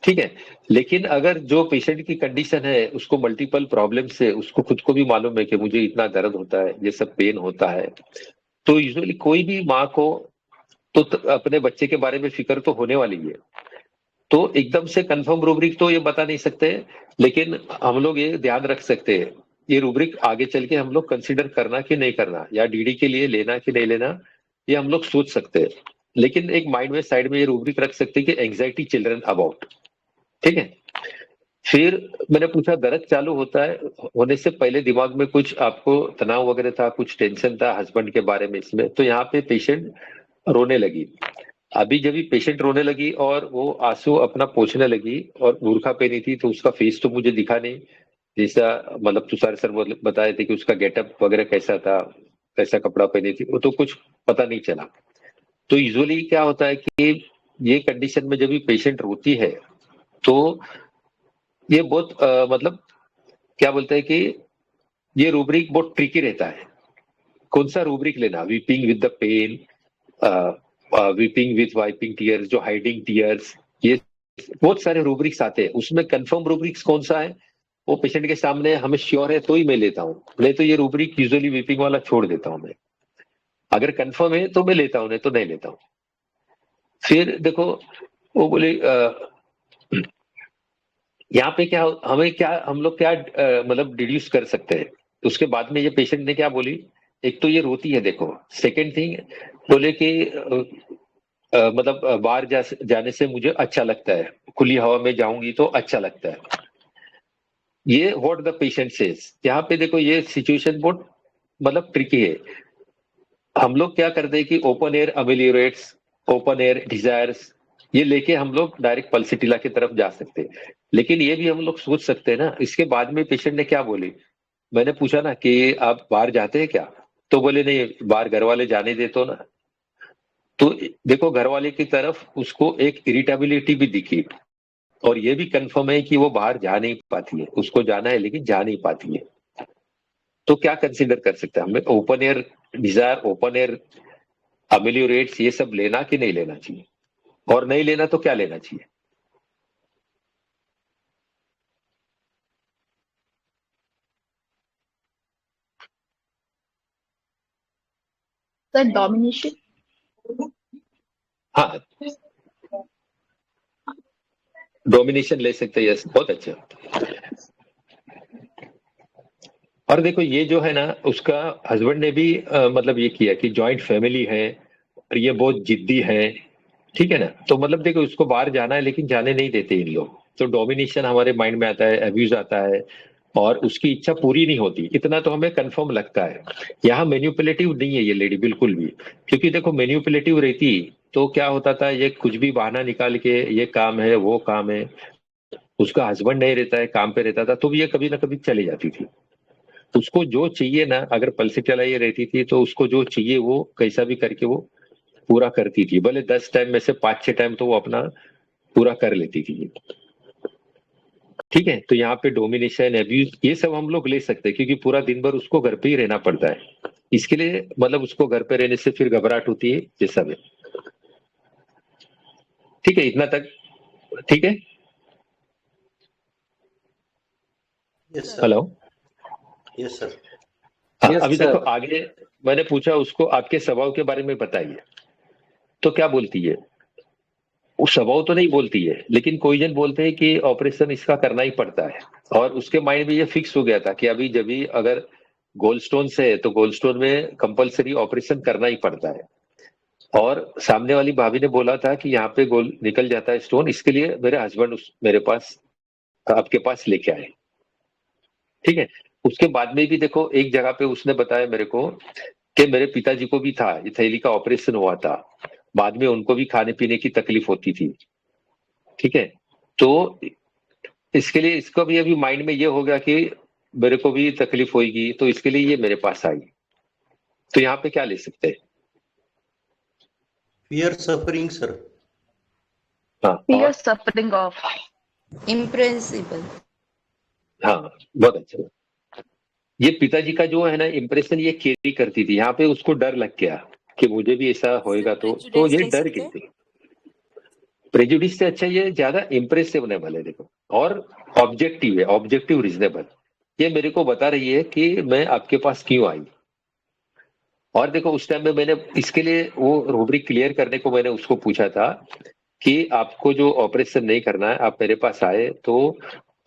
ठीक है। लेकिन अगर जो पेशेंट की कंडीशन है उसको मल्टीपल प्रॉब्लम से उसको खुद को भी मालूम है कि मुझे इतना दर्द होता है, ये सब पेन होता है, तो यूजुअली कोई भी माँ को तो अपने बच्चे के बारे में फिक्र तो होने वाली है। तो एकदम से कंफर्म रूब्रिक तो ये बता नहीं सकते, लेकिन हम लोग ये ध्यान रख सकते हैं ये रूब्रिक आगे चल के हम लोग कंसिडर करना कि नहीं करना, या डीडी के लिए लेना कि नहीं लेना, ये हम लोग सोच सकते हैं। लेकिन एक माइंड में साइड में ये रूब्रिक रख सकते हैं कि एंजाइटी चिल्ड्रन अबाउट, ठीक है। फिर मैंने पूछा दर्द चालू होता है होने से पहले दिमाग में कुछ आपको तनाव वगैरह था, कुछ टेंशन था हस्बैंड के बारे में इसमें, तो यहाँ पे पेशेंट रोने लगी। अभी जब भी पेशेंट रोने लगी और वो आंसू अपना पोंछने लगी और बुर्खा पहनी थी, तो उसका फेस तो मुझे दिखा नहीं, जैसा मतलब तुषार सर बताए थे कि उसका गेटअप वगैरह कैसा था, कैसा कपड़ा पहनी थी, वो तो कुछ पता नहीं चला। तो यूजुअली क्या होता है कि ये कंडीशन में जब भी पेशेंट रोती है तो ये बहुत मतलब क्या बोलते हैं कि ये रूब्रिक बहुत ट्रिकी रहता है, कौन सा रूब्रिक लेना, weeping with the pen, weeping with wiping tears, जो हाइडिंग टीयर्स, ये बहुत सारे रूब्रिक्स आते हैं। उसमें कंफर्म रूब्रिक्स कौन सा है वो पेशेंट के सामने हमें श्योर है तो ही मैं लेता हूँ, नहीं तो ये रूब्रिक यूजुअली वीपिंग वाला छोड़ देता हूँ मैं। अगर कंफर्म है तो मैं लेता हूँ, नहीं तो नहीं लेता हूँ। फिर देखो वो बोले यहाँ पे क्या हमें क्या हम लोग क्या मतलब डिड्यूस कर सकते हैं। उसके बाद में ये पेशेंट ने क्या बोली, एक तो ये रोती है देखो, सेकेंड थिंग बोले कि मतलब बाहर जाने से मुझे अच्छा लगता है, खुली हवा में जाऊंगी तो अच्छा लगता है, ये व्हाट द पेशेंट सेज। यहाँ पे देखो ये सिचुएशन बहुत मतलब ट्रिकी है। हम लोग क्या करते हैं कि open air ameliorates, open air desires, ये लेके हम लोग डायरेक्ट पल्सिटिला की तरफ जा सकते हैं। लेकिन ये भी हम लोग सोच सकते हैं ना, इसके बाद में पेशेंट ने क्या बोली, मैंने पूछा ना कि आप बाहर जाते हैं क्या, तो बोले नहीं, बाहर घर वाले जाने दे तो ना। तो देखो घर वाले की तरफ उसको एक इरिटेबिलिटी भी दिखी, और ये भी कंफर्म है कि वो बाहर जा नहीं पाती है, उसको जाना है लेकिन जा नहीं पाती है। तो क्या कंसिडर कर सकते हैं हमें? Open air desire, open air ameliorates, ये सब लेना कि नहीं लेना चाहिए? और नहीं लेना तो क्या लेना चाहिए? Sir domination. हाँ, डोमिनेशन ले सकते हैं, यस, बहुत अच्छा। और देखो ये जो है ना, उसका हस्बैंड ने भी मतलब ये किया कि जॉइंट फैमिली है और ये बहुत जिद्दी है, ठीक है ना। तो मतलब देखो उसको बाहर जाना है लेकिन जाने नहीं देते इन लोग, तो डोमिनेशन हमारे माइंड में आता है, एब्यूज आता है और उसकी इच्छा पूरी नहीं होती, इतना तो हमें कंफर्म लगता है। यहाँ मैन्युपुलेटिव नहीं है ये लेडी बिल्कुल भी, क्योंकि देखो मैन्युपुलेटिव रहती तो क्या होता था, ये कुछ भी बहाना निकाल के ये काम है वो काम है, उसका हस्बैंड नहीं रहता है, काम पे रहता था, तो ये कभी ना कभी चली जाती थी। उसको जो चाहिए ना, अगर पल्से चलाई रहती थी तो उसको जो चाहिए वो कैसा भी करके वो पूरा करती थी, भले 10 टाइम में से 5-6 टाइम तो वो अपना पूरा कर लेती थी, ठीक है। तो यहाँ पे डोमिनेशन, एब्यूज, ये सब हम लोग ले सकते हैं, क्योंकि पूरा दिन भर उसको घर पे ही रहना पड़ता है, इसके लिए मतलब उसको घर पे रहने से फिर घबराहट होती है, ये सब है, ठीक है। इतना तक ठीक है। Yes sir. Hello, yes sir. हाँ, यस अभी सर। देखो आगे मैंने पूछा उसको आपके स्वभाव के बारे में बताइए, तो क्या बोलती है? वो स्वभाव तो नहीं बोलती है, लेकिन कोई जन बोलते हैं कि ऑपरेशन इसका करना ही पड़ता है, और उसके माइंड में ये फिक्स हो गया था कि अभी जब भी अगर गोल्ड स्टोन से है तो गोल्ड स्टोन में कंपलसरी ऑपरेशन करना ही पड़ता है। और सामने वाली भाभी ने बोला था कि यहाँ पे गोल्ड निकल जाता है स्टोन, इसके लिए मेरे हस्बैंड मेरे पास आपके पास लेके आए, ठीक है। उसके बाद में भी देखो एक जगह पे उसने बताया मेरे को कि मेरे पिताजी को भी था, ये थैली का ऑपरेशन हुआ था, बाद में उनको भी खाने पीने की तकलीफ होती थी, ठीक है। तो इसके लिए इसका भी अभी माइंड में ये हो गया कि मेरे को भी तकलीफ होगी, तो इसके लिए ये मेरे पास आई। तो यहाँ पे क्या ले सकते हैं? Fear suffering sir. हाँ, फियर और सफरिंग ऑफ इम्प्रेसिबल। हाँ, बहुत अच्छा। ये पिताजी का जो है ना इम्प्रेशन ये कैरी करती थी, यहाँ पे उसको डर लग गया कि मुझे भी ऐसा होएगा, तो ये डर गई थी। प्रेजुडिस से अच्छा ये ज्यादा इम्प्रेसिव होने वाले, देखो, और ऑब्जेक्टिव है, ऑब्जेक्टिव रीजनेबल। ये मेरे को बता रही है कि मैं आपके पास क्यों आई। और देखो उस टाइम में मैंने इसके लिए वो रूब्रिक क्लियर करने को मैंने उसको पूछा था कि आपको जो ऑपरेशन नहीं करना है, आप मेरे पास आए तो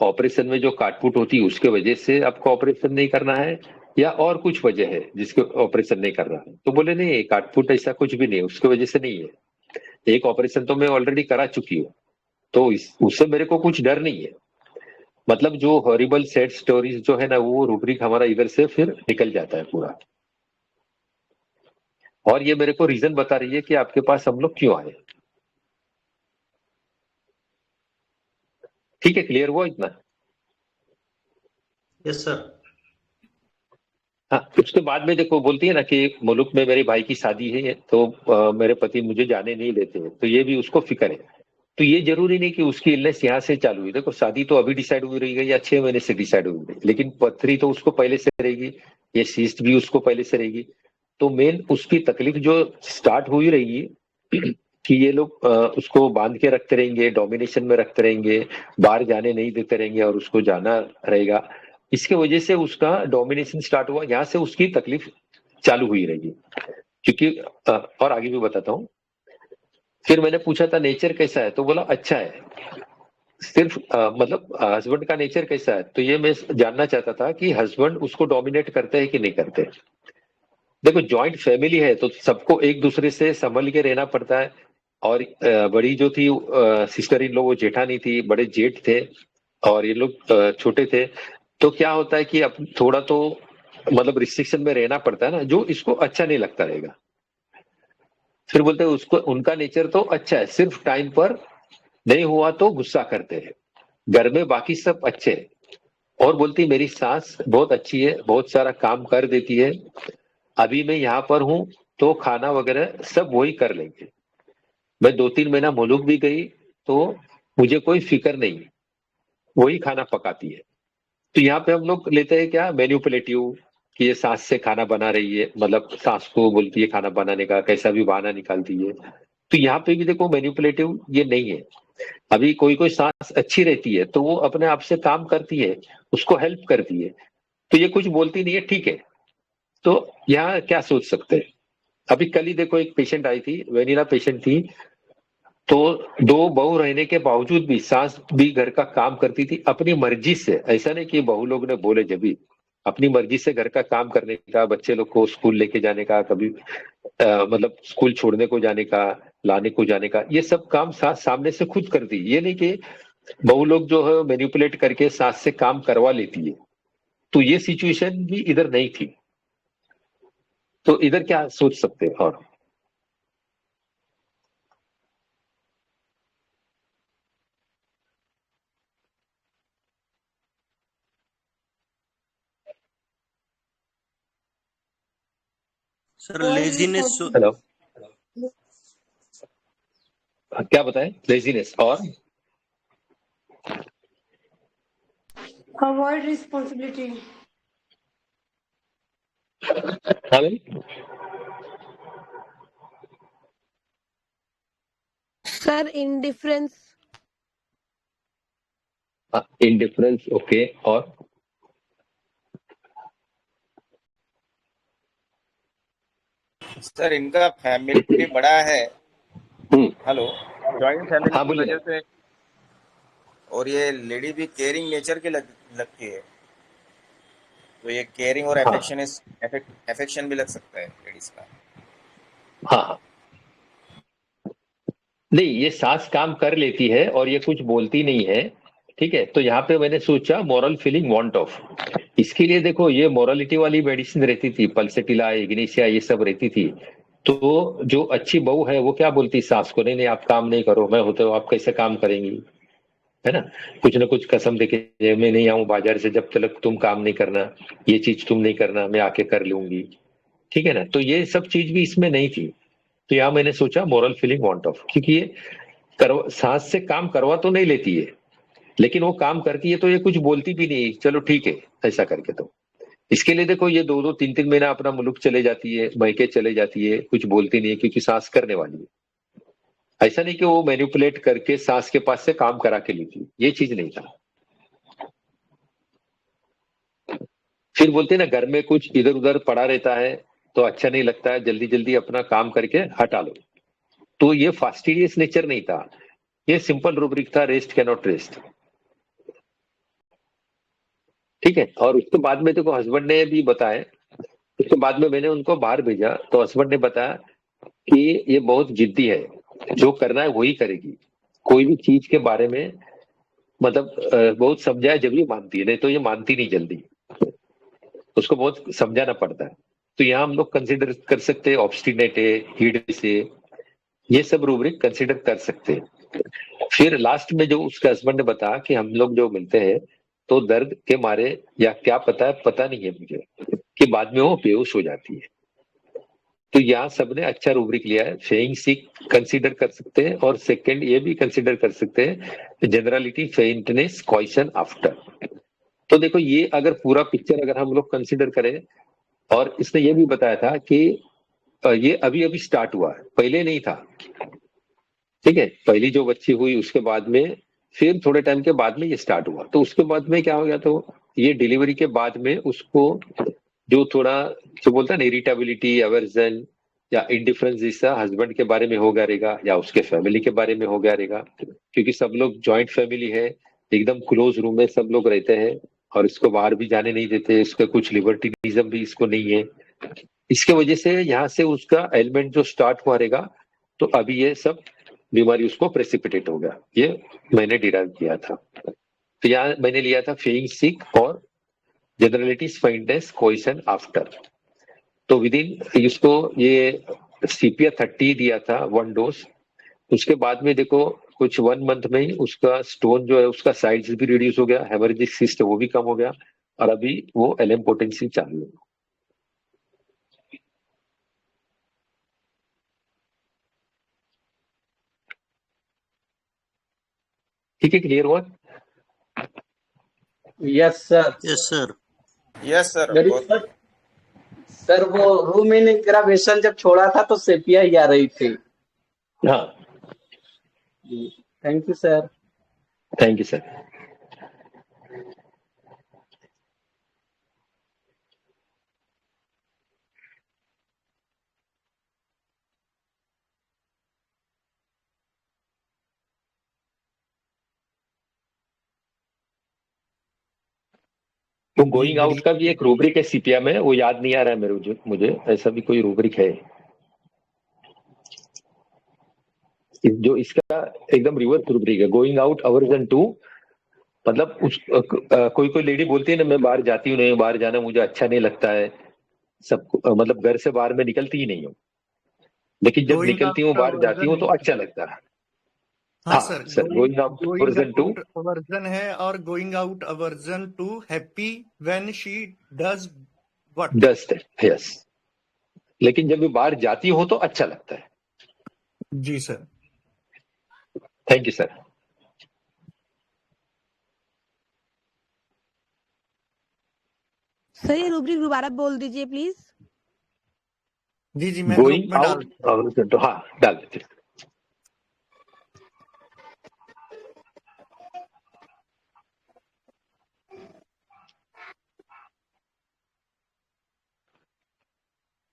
ऑपरेशन में जो काटपुट होती है उसके वजह से आपको ऑपरेशन नहीं करना है, या और कुछ वजह है जिसके ऑपरेशन नहीं करना है? तो बोले नहीं, काटपुट ऐसा कुछ भी नहीं है, उसके वजह से नहीं है, एक ऑपरेशन तो मैं ऑलरेडी करा चुकी हूँ, तो उससे मेरे को कुछ डर नहीं है। मतलब जो हॉरिबल सैड स्टोरीज जो है ना, वो रूब्रिक हमारा इधर से फिर निकल जाता है पूरा। और ये मेरे को रीजन बता रही है कि आपके पास हम लोग क्यों आए, ठीक है। क्लियर हुआ इतना? Yes sir. हाँ, उसके बाद में देखो बोलती है ना कि मुल्क में मेरे भाई की शादी है, तो मेरे पति मुझे जाने नहीं देते हैं, तो ये भी उसको फिक्र है। तो ये जरूरी नहीं कि उसकी इलनेस यहाँ से चालू हुई, देखो शादी तो अभी डिसाइड हुई रही है या 6 महीने से डिसाइड हुई रही, लेकिन पथरी तो उसको पहले से रहेगी, ये सिस्ट भी उसको पहले से रहेगी। तो मेन उसकी तकलीफ जो स्टार्ट हुई रहेगी कि ये लोग उसको बांध के रखते रहेंगे, डोमिनेशन में रखते रहेंगे, बाहर जाने नहीं देते रहेंगे और उसको जाना रहेगा, इसके वजह से उसका डोमिनेशन स्टार्ट हुआ, यहाँ से उसकी तकलीफ चालू हुई रहेगी। क्योंकि और आगे भी बताता हूँ। फिर मैंने पूछा था नेचर कैसा है, तो बोला अच्छा है। सिर्फ मतलब हस्बैंड का नेचर कैसा है, तो ये मैं जानना चाहता था कि हस्बैंड उसको डोमिनेट करते हैं कि नहीं करते। देखो जॉइंट फैमिली है तो सबको एक दूसरे से संभल के रहना पड़ता है, और बड़ी जो थी सिस्टर इन लोग, वो जेठानी थी, बड़े जेठ थे और ये लोग छोटे थे, तो क्या होता है कि अब थोड़ा तो मतलब रिस्ट्रिक्शन में रहना पड़ता है ना, जो इसको अच्छा नहीं लगता रहेगा। फिर बोलते हैं उसको, उनका नेचर तो अच्छा है, सिर्फ टाइम पर नहीं हुआ तो गुस्सा करते हैं, घर में बाकी सब अच्छे हैं। और बोलती मेरी सास बहुत अच्छी है, बहुत सारा काम कर देती है, अभी मैं यहाँ पर हूँ तो खाना वगैरह सब वही कर लेंगे, मैं 2-3 महीना मुल्क भी गई तो मुझे कोई फिक्र नहीं, वही खाना पकाती है। तो यहाँ पे हम लोग लेते हैं क्या, मैन्युपुलेटिव, कि ये सास से खाना बना रही है, मतलब सास को बोलती है खाना बनाने का, कैसा भी बहाना निकालती है। तो यहाँ पे भी देखो मैनिपुलेटिव ये नहीं है। अभी कोई कोई सास अच्छी रहती है तो वो अपने आप से काम करती है, उसको हेल्प करती है, तो ये कुछ बोलती नहीं है, ठीक है। तो यहाँ क्या सोच सकते हैं? अभी कल ही देखो एक पेशेंट आई थी, वेनिला पेशेंट थी, तो दो बहू रहने के बावजूद भी सास भी घर का काम करती थी अपनी मर्जी से। ऐसा नहीं कि बहू लोग ने बोले, जब भी अपनी मर्जी से घर का काम करने का, बच्चे लोग को स्कूल लेके जाने का, कभी मतलब स्कूल छोड़ने को जाने का, लाने को जाने का, ये सब काम सास सामने से खुद करती। ये नहीं कि बहू लोग जो है मैनिपुलेट करके सास से काम करवा लेती है। तो ये सिचुएशन भी इधर नहीं थी। तो इधर क्या सोच सकते हैं? और सर लेजीनेस, हेलो, क्या बताएं? लेजीनेस और अवॉइड रिस्पॉन्सिबिलिटी। हाँ भाई, सर इंडिफरेंस। Indifference, okay. और सर इनका फैमिली बड़ा है, हेलो, जॉइंट फैमिली हाँ की बोलिए वजह ना। से, और ये लेडी भी केयरिंग नेचर की लगती है, तो ये केयरिंग और हाँ अफेक्शन भी लग सकता है लेडीज का। हाँ, नहीं ये सास काम कर लेती है और ये कुछ बोलती नहीं है, ठीक है। तो यहाँ पे मैंने सोचा मोरल फीलिंग वांट ऑफ, इसके लिए देखो ये मोरालिटी वाली मेडिसिन रहती थी, पल्सेटिला, इग्निशिया, ये सब रहती थी। तो जो अच्छी बहू है वो क्या बोलती सास को, नहीं नहीं आप काम नहीं करो, मैं होते हो आप कैसे काम करेंगी, है ना। कुछ ना कुछ कसम देके, मैं नहीं आऊं बाजार से जब तक तुम काम नहीं करना, ये चीज तुम नहीं करना, मैं आके कर लूंगी, ठीक है ना। तो ये सब चीज भी इसमें नहीं थी। तो यहाँ मैंने सोचा मोरल फीलिंग वांट ऑफ, क्योंकि ये सास से काम करवा तो नहीं लेती है, लेकिन वो काम करती है तो ये कुछ बोलती भी नहीं, चलो ठीक है ऐसा करके। तो इसके लिए देखो ये 2-2 3-3 महीना अपना मुल्क चले जाती है, मैके चले जाती है, कुछ बोलती नहीं है, क्योंकि सास करने वाली है। ऐसा नहीं कि वो मैनिपुलेट करके सास के पास से काम करा के लेती, ये चीज नहीं था। फिर बोलते ना घर में कुछ इधर उधर पड़ा रहता है तो अच्छा नहीं लगता है, जल्दी जल्दी अपना काम करके हटा लो। तो ये फास्टिडियस नेचर नहीं था, ये सिंपल रूब्रिक था, रेस्ट कैनॉट रेस्ट, ठीक है। और उसके बाद में देखो हस्बैंड ने भी बताया, उसके बाद में मैंने उनको बाहर भेजा तो हस्बैंड ने बताया कि ये बहुत जिद्दी है, जो करना है वही करेगी, कोई भी चीज के बारे में मतलब बहुत समझाया जब ये मानती है, नहीं तो ये मानती नहीं जल्दी, उसको बहुत समझाना पड़ता है। तो यहाँ हम लोग कंसिडर कर सकते हैं ऑब्स्टिनेट है, हीड से, ये सब रूब्रिक कंसिडर कर सकते हैं। फिर लास्ट में जो उसके हस्बैंड ने बताया कि हम लोग जो मिलते हैं तो दर्द के मारे या क्या पता है, पता नहीं है मुझे, कि बाद में वो बेहोश हो जाती है। तो यहाँ सबने अच्छा रूब्रिक लिया है, फेइंग सिक कंसीडर कर सकते हैं, और सेकंड ये भी कंसीडर कर सकते हैं जनरलिटी, फेइंटनेस, क्वेश्चन आफ्टर। तो देखो ये अगर पूरा पिक्चर अगर हम लोग कंसीडर करें, और इसने ये भी बताया था कि ये अभी अभी स्टार्ट हुआ है, पहले नहीं था, ठीक है। पहली जो बच्ची हुई उसके बाद में फिर थोड़े टाइम के बाद में ये स्टार्ट हुआ, तो उसके बाद में क्या हो गया, तो ये डिलीवरी के बाद में उसको जो थोड़ा जो बोलता है ना इरिटेबिलिटी, अवर्जन या इंडिफरेंस जैसा हस्बैंड के बारे में हो गया रहेगा, या उसके फैमिली के बारे में हो गया रहेगा, क्योंकि सब लोग जॉइंट फैमिली है, एकदम क्लोज रूम में सब लोग रहते हैं और इसको बाहर भी जाने नहीं देते, इसका कुछ लिबर्टिनिज्म भी इसको नहीं है। इसके वजह से यहाँ से उसका एलिमेंट जो स्टार्ट हुआ रहेगा, तो अभी ये सब बीमारी उसको प्रेसिपिटेट हो गया, ये मैंने डिराइव किया था। तो यहाँ मैंने लिया था फेइंग सिक और जनरलिटीज, फाइंडनेस, क्वेश्चन आफ्टर। तो विद इन इसको ये सीपिया 30 दिया था 1 डोज। उसके बाद में देखो कुछ 1 मंथ में ही उसका स्टोन जो है उसका साइज भी रिड्यूस हो गया, हेमरेजिक सिस्ट वो भी कम हो गया, और अभी वो एलएम पोटेंसी चालू है। ठीक है, क्लियर हुआ? Yes sir. Yes sir. Yes sir, very बहुत सर वो रूम इन ग्रावेशन जब छोड़ा था तो सेपिया ही आ रही थी। हाँ, thank you sir. Thank you sir. तो गोइंग आउट का भी एक रूब्रिक है सीपीआ में, वो याद नहीं आ रहा है मुझे ऐसा भी कोई रूब्रिक है जो इसका एकदम रिवर्स रूब्रिक है। गोइंग आउट अवर्जन टू, मतलब उस कोई कोई लेडी बोलती है ना, मैं बाहर जाती हूँ नहीं, बाहर जाना मुझे अच्छा नहीं लगता है, सब मतलब घर से बाहर में निकलती ही नहीं हूँ, लेकिन जब निकलती हूँ बाहर जाती हूँ तो अच्छा लगता है। हाँ sir, going out version to aversion है, और going out aversion to happy when she does what, does that, yes. लेकिन जब भी बाहर जाती हो तो अच्छा लगता है। जी sir. Thank you sir. Sir ये रूब्रिक दोबारा बोल दीजिए प्लीज। जी जी, मैं ग्रुप गोइंग में डाल आउट अवर्जन टू, हाँ डाल देते।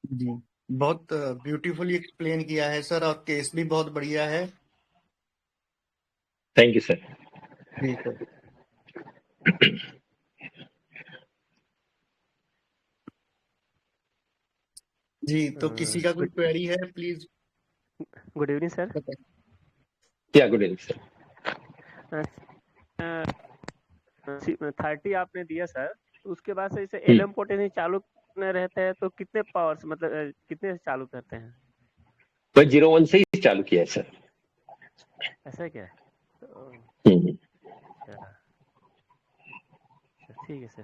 जी, बहुत ब्यूटीफुली एक्सप्लेन किया है सर, और केस भी बहुत बढ़िया है। Thank you sir. जी सर। जी, तो किसी का कोई क्वेरी है प्लीज। Good evening sir. क्या गुड इवनिंग सर। 30 आपने दिया सर, उसके बाद से इसे एलएम पोटेंशियल चालू करने रहते हैं तो कितने पावर्स मतलब कितने से चालू करते हैं? मैं 01 से ही चालू किया है सर। ऐसा क्या है? ठीक है सर।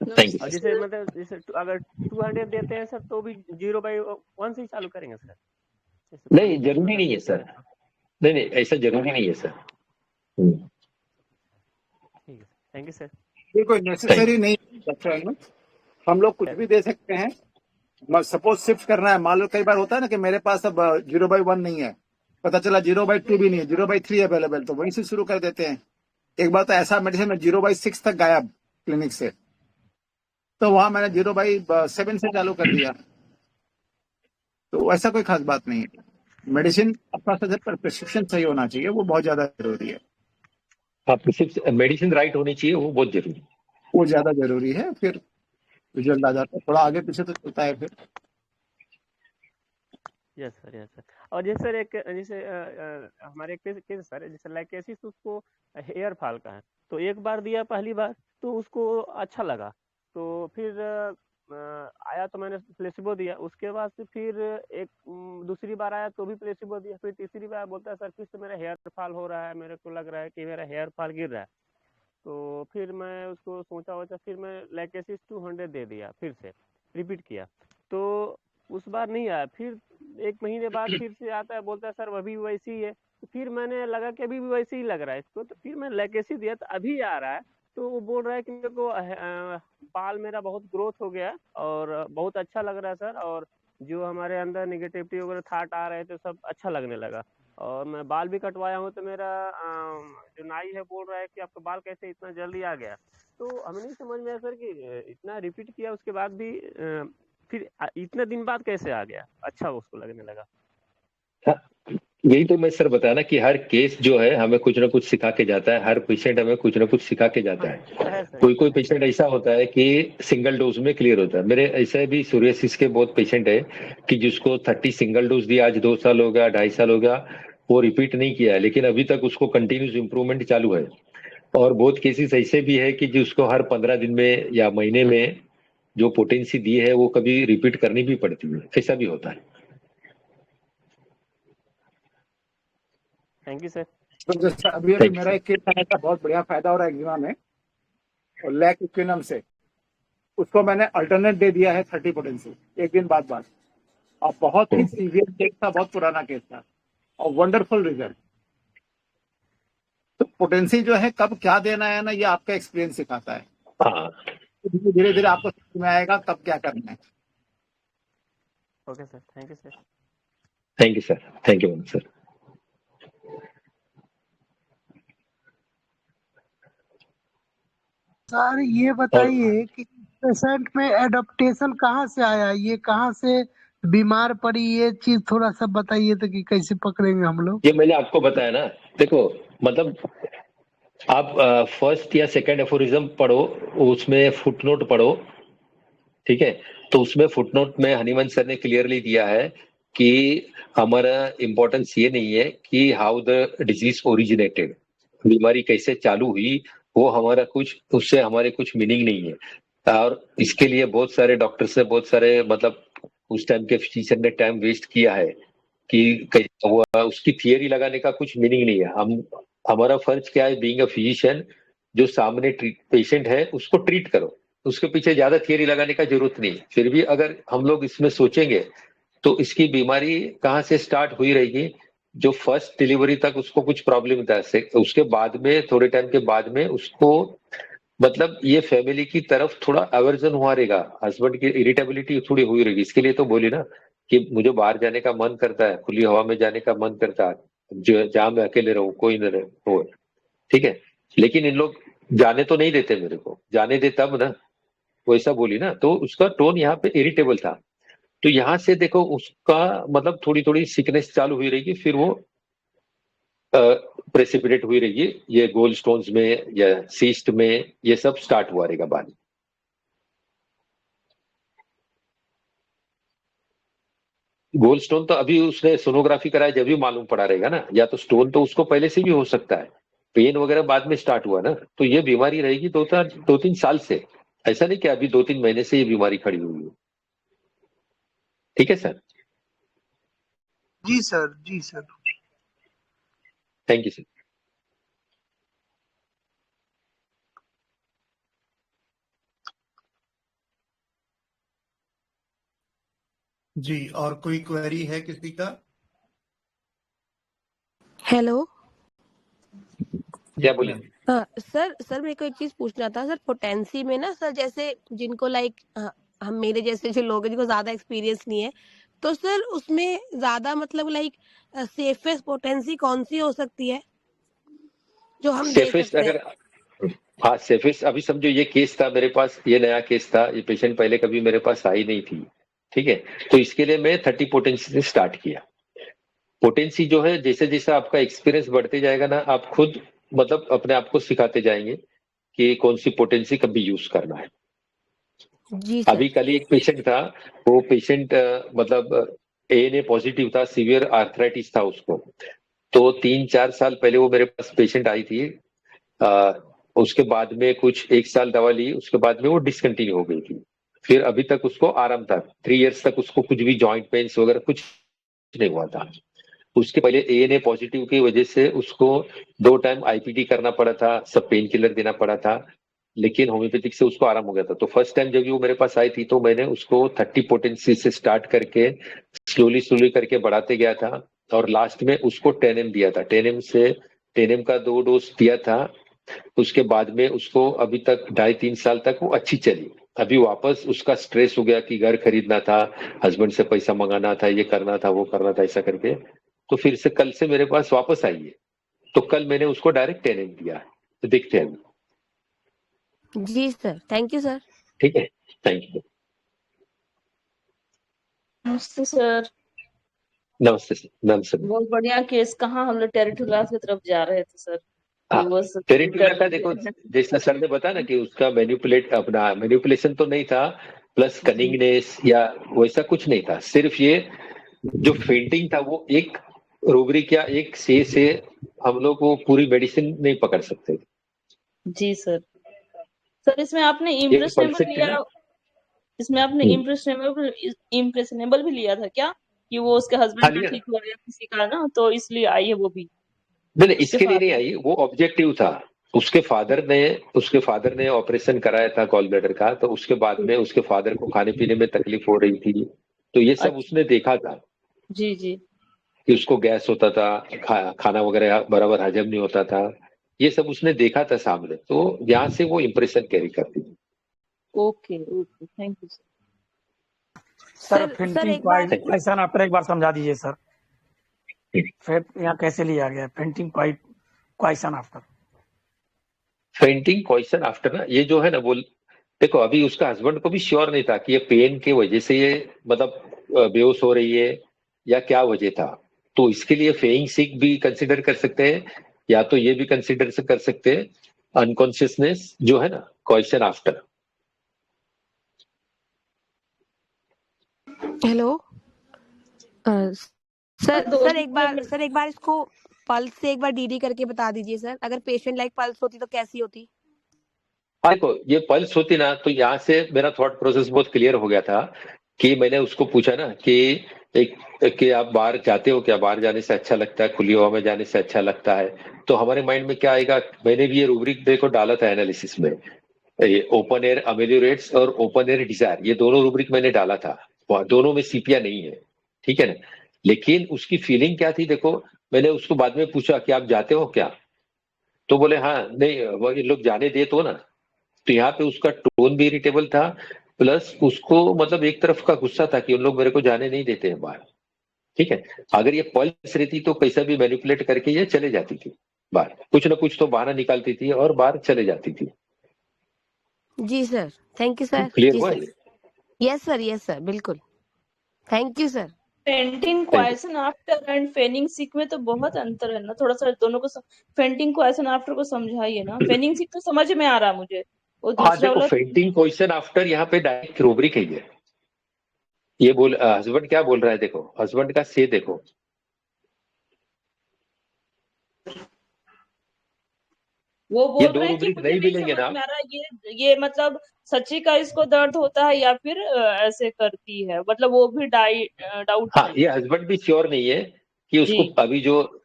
Thank you. और जैसे मतलब जैसे अगर 200 देते हैं सर तो भी 0/1 से ही चालू करेंगे सर? नहीं जरूरी नहीं है सर, नहीं नहीं ऐसा जरूरी नहीं है सर। ठीक है, थैंक यू सर। ये कोई नेसेसरी नहीं है, हम लोग कुछ भी दे सकते हैं। सपोज शिफ्ट करना है, मान लो कई बार होता है ना कि मेरे पास अब 0/1 नहीं है, पता चला 0/2 भी नहीं है, 0/3 अवेलेबल, तो वहीं से शुरू कर देते हैं। एक बार तो ऐसा मेडिसिन 0/6 तक गायब क्लिनिक से, तो वहां मैंने 0/7 से चालू कर दिया। तो ऐसा कोई खास बात नहीं है। मेडिसिन अपना प्रिस्क्रिप्शन सही होना चाहिए, वो बहुत ज्यादा जरूरी है। हाँ, मेडिसिन राइट होनी चाहिए, वो बहुत जरूरी है, वो ज्यादा जरूरी है, फिर रिजल्ट आ जाता है। थोड़ा आगे पीछे तो चलता है फिर। Yes sir, yes sir. और जैसे सर एक जैसे हमारे केस सर जैसे लाइकेसिस उसको हेयर फॉल का है, तो एक बार दिया पहली बार तो उसको अच्छा लगा, तो फिर आया तो मैंने प्लेसिबो दिया, उसके बाद से फिर एक दूसरी बार आया तो भी प्लेसिबो दिया, फिर तीसरी बार बोलता है सर फिर से मेरा हेयर फॉल हो रहा है, मेरे को लग रहा है कि मेरा हेयर फॉल गिर रहा है। तो फिर मैं उसको सोचा फिर मैं लाइकेसिस 200 दे दिया, फिर से रिपीट किया, तो उस बार नहीं आया। फिर एक महीने बाद फिर से आता है, बोलता है सर अभी वैसी ही है, तो फिर मैंने लगा कि अभी भी वैसे ही लग रहा है इसको, तो फिर मैंने लैकेसी दिया तो अभी आ रहा है। तो वो बोल रहा है कि मेरे को बाल मेरा बहुत ग्रोथ हो गया और बहुत अच्छा लग रहा है सर, और जो हमारे अंदर निगेटिविटी वगैरह थाट आ रहे थे सब अच्छा लगने लगा, और मैं बाल भी कटवाया हूँ तो मेरा जो नाई है बोल रहा है कि आपका बाल कैसे इतना जल्दी आ गया। तो हमें नहीं समझ में आया सर कि इतना रिपीट किया उसके बाद भी फिर इतने दिन बाद कैसे आ गया, अच्छा उसको लगने लगा। यही तो मैं सर बताया ना कि हर केस जो है हमें कुछ ना कुछ सिखा के जाता है, हर पेशेंट हमें कुछ ना कुछ सिखा के जाता है। कोई पेशेंट ऐसा होता है कि सिंगल डोज में क्लियर होता है। मेरे ऐसे भी सोरियासिस के बहुत पेशेंट है कि जिसको 30 सिंगल डोज दिया, आज 2 साल हो गया, 2.5 साल हो गया, वो रिपीट नहीं किया है, लेकिन अभी तक उसको कंटिन्यूस इंप्रूवमेंट चालू है। और बहुत केसेस ऐसे भी है कि जिसको हर 15 दिन में या महीने में जो पोटेंसी दी है वो कभी रिपीट करनी भी पड़ती है, ऐसा भी होता है। Thank you sir. तो जैसे अभी मेरा एक केस आया था, बहुत बढ़िया फायदा हो रहा है एक्जिमा में और लैक इक्विनम से, उसको मैंने अल्टरनेट दे दिया है 30 पोटेंसी एक दिन बाद, और बहुत ही सीवियर केस था, बहुत पुराना केस था, और वंडरफुल रिजल्ट। तो पोटेंसी जो है कब क्या देना है ना, ये आपका एक्सपीरियंस सिखाता है। हाँ, धीरे धीरे आपको समझ में आएगा तब क्या करना है। Okay sir, thank you sir. Thank you sir, thank you sir. Sir ये बताइए कि पेशेंट में एडप्टेशन कहाँ से आया, ये कहाँ से बीमार पड़ी, ये चीज थोड़ा सा बताइए तो कि कैसे पकड़ेंगे हम लोग। ये मैंने आपको बताया ना, देखो मतलब आप फर्स्ट या सेकंड एफोरिज्म पढ़ो, उसमें फुटनोट पढ़ो, ठीक है। तो उसमें फुटनोट में हनीमन सर ने क्लियरली दिया है कि हमारा इम्पोर्टेंस ये नहीं है कि हाउ द डिजीज ओरिजिनेटेड, बीमारी कैसे चालू हुई, वो हमारा कुछ उससे हमारे कुछ मीनिंग नहीं है। और इसके लिए बहुत सारे डॉक्टर से बहुत सारे मतलब उस टाइम के फिजिशियन ने टाइम वेस्ट किया है कि कैसे हुआ, उसकी थियरी लगाने का कुछ मीनिंग नहीं है। हमारा फर्ज क्या है, बीइंग अ फिजिशियन, जो सामने पेशेंट है उसको ट्रीट करो, उसके पीछे ज्यादा थियरी लगाने का जरूरत नहीं। फिर भी अगर हम लोग इसमें सोचेंगे तो इसकी बीमारी कहाँ से स्टार्ट हुई रहेगी, जो फर्स्ट डिलीवरी तक उसको कुछ प्रॉब्लम था, उसके बाद में थोड़े टाइम के बाद में उसको मतलब ये फैमिली की तरफ थोड़ा अवर्जन हुआ रहेगा, हस्बैंड की इरिटेबिलिटी थोड़ी हुई रहेगी। इसके लिए तो बोली ना कि मुझे बाहर जाने का मन करता है, खुली हवा में जाने का मन करता है, जो जहां मैं अकेले रहूं, कोई न रहे हो, ठीक है। लेकिन इन लोग जाने तो नहीं देते, मेरे को जाने दे तब ना, वैसा बोली ना, तो उसका टोन यहाँ पे इरिटेबल था। तो यहाँ से देखो उसका मतलब थोड़ी थोड़ी सिकनेस चालू हुई रहेगी, फिर वो प्रेसिपिटेट हुई रहेगी, ये गोल स्टोन्स में या सीस्ट में ये सब स्टार्ट हुआ रहेगा बाद में। गोल स्टोन तो अभी उसने सोनोग्राफी कराया जब भी मालूम पड़ा रहेगा ना, या तो स्टोन तो उसको पहले से भी हो सकता है, पेन वगैरह बाद में स्टार्ट हुआ ना, तो ये बीमारी रहेगी 2-3 साल से, ऐसा नहीं कि अभी 2-3 महीने से ये बीमारी खड़ी हुई है, ठीक है सर। जी सर, जी सर। Thank you sir. जी, और कोई क्वेरी है किसी का? हेलो। क्या बोलिए? हाँ सर मेरे को एक चीज पूछना था सर, पोटेंसी में ना सर, जैसे जिनको लाइक हम मेरे जैसे जो लोग हैं जिनको ज्यादा एक्सपीरियंस नहीं है, तो सर उसमें ज्यादा मतलब लाइक सेफेस्ट पोटेंसी कौन सी हो सकती है जो हम दे सेफेस्ट सकते हैं? अगर, हाँ सेफेस्ट, अभी समझो ये केस था मेरे पास, ये नया केस था, ये पेशेंट पहले कभी मेरे पास आई नहीं थी, ठीक है। तो इसके लिए मैं 30 पोटेंसी से स्टार्ट किया। पोटेंसी जो है, जैसे जैसे आपका एक्सपीरियंस बढ़ते जाएगा ना, आप खुद मतलब अपने आप को सिखाते जाएंगे कि कौन सी पोटेंसी कभी यूज करना है। जी सर। अभी कल ही एक पेशेंट था, वो पेशेंट मतलब एएनए पॉजिटिव था, सीवियर आर्थराइटिस था उसको। तो 3-4 साल पहले वो मेरे पास पेशेंट आई थी, उसके बाद में कुछ 1 साल दवा ली, उसके बाद में वो डिसकंटिन्यू हो गई थी। फिर अभी तक उसको आराम था, 3 इयर्स तक उसको कुछ भी जॉइंट पेन्स वगैरह कुछ नहीं हुआ था। उसके पहले एएनए पॉजिटिव की वजह से उसको 2 टाइम आईपीडी करना पड़ा था, सब पेन किलर देना पड़ा था, लेकिन होम्योपैथिक से उसको आराम हो गया था। तो फर्स्ट टाइम जब वो मेरे पास आई थी तो मैंने उसको 30 पोटेंसी से स्टार्ट करके स्लोली स्लोली करके बढ़ाते गया था, और लास्ट में उसको 10 दिया था। 10 का 2 डोज दिया था। उसके बाद में उसको अभी तक 2.5-3 साल तक वो अच्छी चली। अभी वापस उसका स्ट्रेस हो गया कि घर खरीदना था, हस्बैंड से पैसा मंगाना था, ये करना था, वो करना था, ऐसा करके तो फिर से कल से मेरे पास वापस आई है। तो कल मैंने उसको डायरेक्ट 10 दिया है, तो देखते हैं। जी सर, थैंक यू सर। ठीक है, थैंक यू। नमस्ते सर। नमस्ते सर। नमस्ते। बहुत बढ़िया केस। कहाँ हम लोग टेरिटोरियल की तरफ जा रहे थे सर, हाँ, तो बस टेरिटोरियल का देखो, जैसा सर ने बताया ना कि उसका मैनिपुलेशन तो नहीं था, प्लस कनिंगनेस या वैसा कुछ नहीं था, सिर्फ ये जो फेंटिंग था वो एक रूब्रिक या एक से हम लोग वो पूरी मेडिसिन नहीं पकड़ सकते। जी सर। सर इसमें आपने इम्प्रेशनेबल लिया, इसमें आपने इम्प्रेशनेबल भी लिया था क्या, कि वो उसके हस्बैंड का ठीक हो गया किसी का ना, तो इसलिए आई है वो भी? नहीं, इसके लिए नहीं आई, वो ऑब्जेक्टिव था। उसके फादर ने ऑपरेशन कराया था गॉल ब्लैडर का, तो उसके बाद में उसके फादर को खाने पीने में तकलीफ हो रही थी, तो ये सब उसने देखा था। जी जी। कि उसको गैस होता था, खाना वगैरह बराबर हजम नहीं होता था, ये सब उसने देखा था सामने, तो यहाँ से वो इम्प्रेशन कैरी करती थी। Okay okay, thank you sir. Sir sir fainting एक बार क्वेश्चन आफ्टर एक बार समझा दीजिए सर, फिर यहाँ कैसे लिया गया fainting question after. Fainting question after ना, ये जो है ना बोल, देखो अभी उसका हस्बैंड को भी श्योर नहीं था कि ये पेन के वजह से ये मतलब बेहोश हो रही है या क्या वजह था। तो इसके लिए फेइंग सिक भी कंसिडर कर सकते हैं, या तो ये भी कंसिडर कर सकते हैं अनकॉन्शियसनेस जो है ना क्वेश्चन आफ्टर। हेलो सर दोनों सर एक बार इसको पल्स से एक बार डीडी करके बता दीजिए सर, अगर पेशेंट लाइक पल्स होती तो कैसी होती। देखो ये पल्स होती ना तो यहाँ से मेरा थॉट प्रोसेस बहुत क्लियर हो गया था कि मैंने उसको पूछा ना कि एक कि आप बाहर जाते हो क्या, बाहर जाने से अच्छा लगता है, खुली हवा में जाने से अच्छा लगता है। तो हमारे माइंड में क्या आएगा, मैंने भी ये रूब्रिक देखो डाला था एनालिसिस में, ये ओपन एयर अमेल्योरेट्स और ओपन एयर डिजायर, ये दोनों रूब्रिक मैंने डाला था। दोनों में सीपिया नहीं है, ठीक है ना। लेकिन उसकी फीलिंग क्या थी देखो, मैंने उसको बाद में पूछा कि आप जाते हो क्या, तो बोले हाँ नहीं वो ये लोग जाने दे तो ना। तो यहाँ पे उसका टोन भी इरिटेबल था, प्लस उसको मतलब एक तरफ का गुस्सा था कि उन लोग मेरे को जाने नहीं देते हैं बाहर, ठीक है। अगर ये पल्स रहती तो कैसा भी मैनिपुलेट करके ये चले जाती थी बाहर, कुछ ना कुछ तो बहाना निकालती थी और बाहर चले जाती थी। जी sir, thank you sir. Clear जी हुआ सर, यस सर बिल्कुल, thank you sir. Fainting question after and fainting sick में तो बहुत अंतर है ना, थोड़ा सा दोनों को फेंटिंग क्वेश्चन आफ्टर को समझाइए ना। फेनिंग सिक तो समझ में आ रहा मुझे, वो हाँ दूसरा देखो वाला फेंटिंग क्वेश्चन आफ्टर यहाँ पे डायरेक्ट रूब्रिक है ये बोल हस्बैंड क्या बोल रहा है, देखो हस्बैंड का से देखो, वो ये बोल दो रहे हैं कि रूब्रिक मुझे नहीं नहीं मिलेंगे समझ ना। में आ रहा ये मतलब सच्ची का इसको दर्द होता है या फिर ऐसे करती है, मतलब वो भी डाउट हाँ में। ये हस्बैंड भी श्योर नहीं है कि उसको जी अभी जो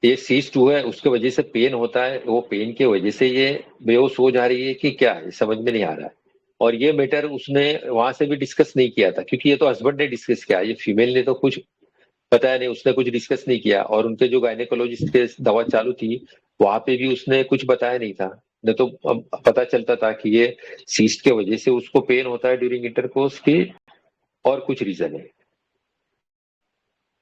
ये सीस्ट हुआ है उसके वजह से पेन होता है, वो पेन के वजह से ये बेहोश हो जा रही है कि क्या है, समझ में नहीं आ रहा है। और ये मैटर उसने वहां से भी डिस्कस नहीं किया था, क्योंकि ये तो हस्बैंड ने डिस्कस किया, ये फीमेल ने तो कुछ बताया नहीं, उसने कुछ डिस्कस नहीं किया। और उनके जो गायनेकोलॉजिस्ट के दवा चालू थी वहां पे भी उसने कुछ बताया नहीं था, नहीं तो अब पता चलता था कि ये सीस्ट के वजह से उसको पेन होता है ड्यूरिंग इंटरकोर्स की और कुछ रीजन है।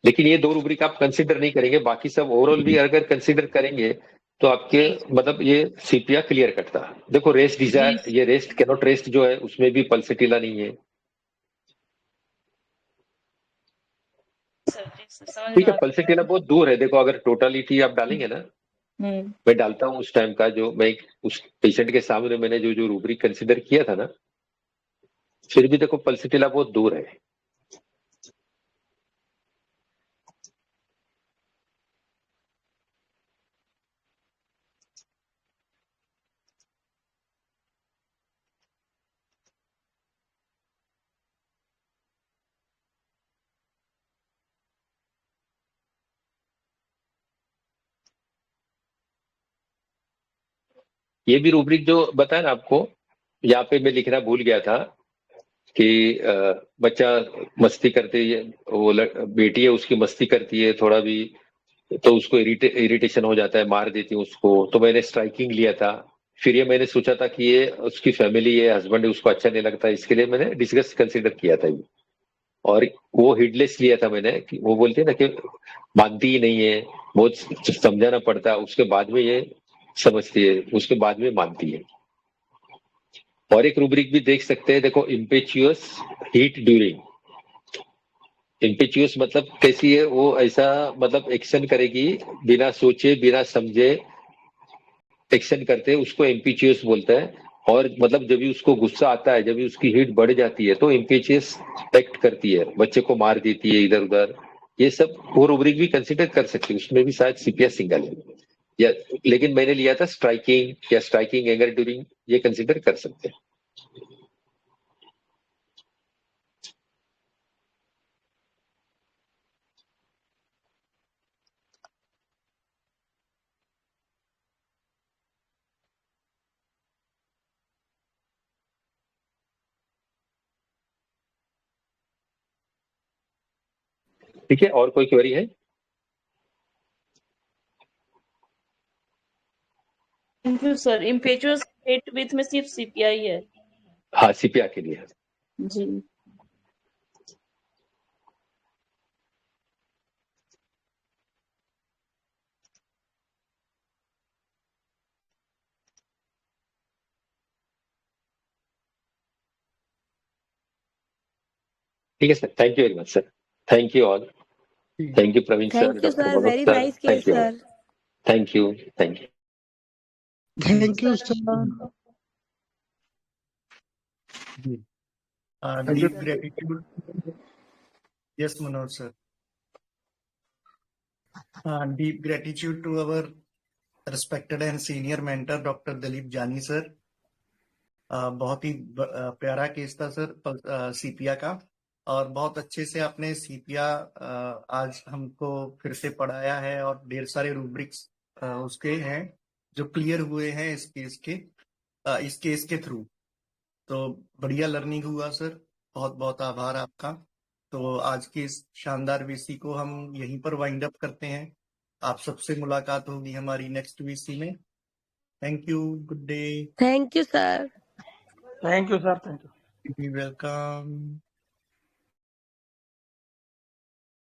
लेकिन ये दो रूब्रिक आप कंसिडर नहीं करेंगे, बाकी सब ओवरऑल भी अगर कंसिडर करेंगे तो आपके मतलब ये सीपिया क्लियर कटता। देखो रेस्ट डिजायर, ये रेस्ट कैनॉट रेस्ट जो है उसमें भी पल्सेटिला नहीं है, सर, जी सर, समझ ठीक में है। आ पल्सेटिला बहुत दूर है, देखो अगर टोटलिटी आप डालेंगे ना, गया। मैं डालता हूँ उस टाइम का जो मैं उस पेशेंट के सामने मैंने जो जो रूब्रिक कंसिडर किया था ना, फिर भी देखो पल्सेटिला बहुत दूर है। ये भी रूब्रिक जो बताया ना आपको, यहाँ पे मैं लिखना भूल गया था कि बच्चा मस्ती करते है, वो बेटी है उसकी मस्ती करती है थोड़ा भी तो उसको इरिटेशन हो जाता है, मार देती हूँ उसको, तो मैंने स्ट्राइकिंग लिया था। फिर ये मैंने सोचा था कि ये उसकी फैमिली है, हस्बैंड है, उसको अच्छा नहीं लगता, इसके लिए मैंने डिस्कस कंसिडर किया था ये। और वो हिडलेस लिया था मैंने कि वो बोलते हैं ना कि मानती ही नहीं है, बहुत समझाना पड़ता है, उसके बाद में ये समझती है, उसके बाद में मानती है। और एक रूब्रिक भी देख सकते हैं, देखो इम्पेचुअस हीट ड्यूरिंग। इम्पेचुअस मतलब कैसी है, वो ऐसा मतलब एक्शन करेगी बिना सोचे बिना समझे एक्शन करते हैं, उसको इम्पेचुअस बोलता है। और मतलब जब भी उसको गुस्सा आता है, जब भी उसकी हीट बढ़ जाती है तो इम्पेचुअस एक्ट करती है, बच्चे को मार देती है इधर उधर। ये सब वो रूब्रिक भी कंसिडर कर सकते हैं, उसमें भी शायद सीपिया सिंगल है या, लेकिन मैंने लिया था स्ट्राइकिंग या स्ट्राइकिंग एंगर ड्यूरिंग, ये कंसिडर कर सकते हैं। ठीक है, और कोई क्वेरी है? Thank you sir. Impetuous hate with में सिर्फ सीपीआई है। हाँ, सीपीआर के लिए। जी। ठीक है sir, thank you very much sir, thank you all, thank you Praveen sir, thank you doctor sir, Manoj very sir, nice case thank you, sir. Thank you, thank you. Thank you sir. Deep gratitude. Yes, Manoj sir. Deep gratitude to our respected and senior mentor Dr. Dalip Jani sir. बहुत ही प्यारा case था sir सीपिया का, और बहुत अच्छे से आपने सीपिया आज हमको फिर से पढ़ाया है, और ढेर सारे रूब्रिक्स उसके हैं जो क्लियर हुए हैं इस केस के थ्रू। तो बढ़िया लर्निंग हुआ सर, बहुत बहुत आभार आपका। तो आज की इस शानदार वीसी को हम यहीं पर वाइंड अप करते हैं। आप सबसे मुलाकात होगी हमारी नेक्स्ट वीसी में। Thank you, good day. Thank you sir. Thank you sir, thank you. Welcome.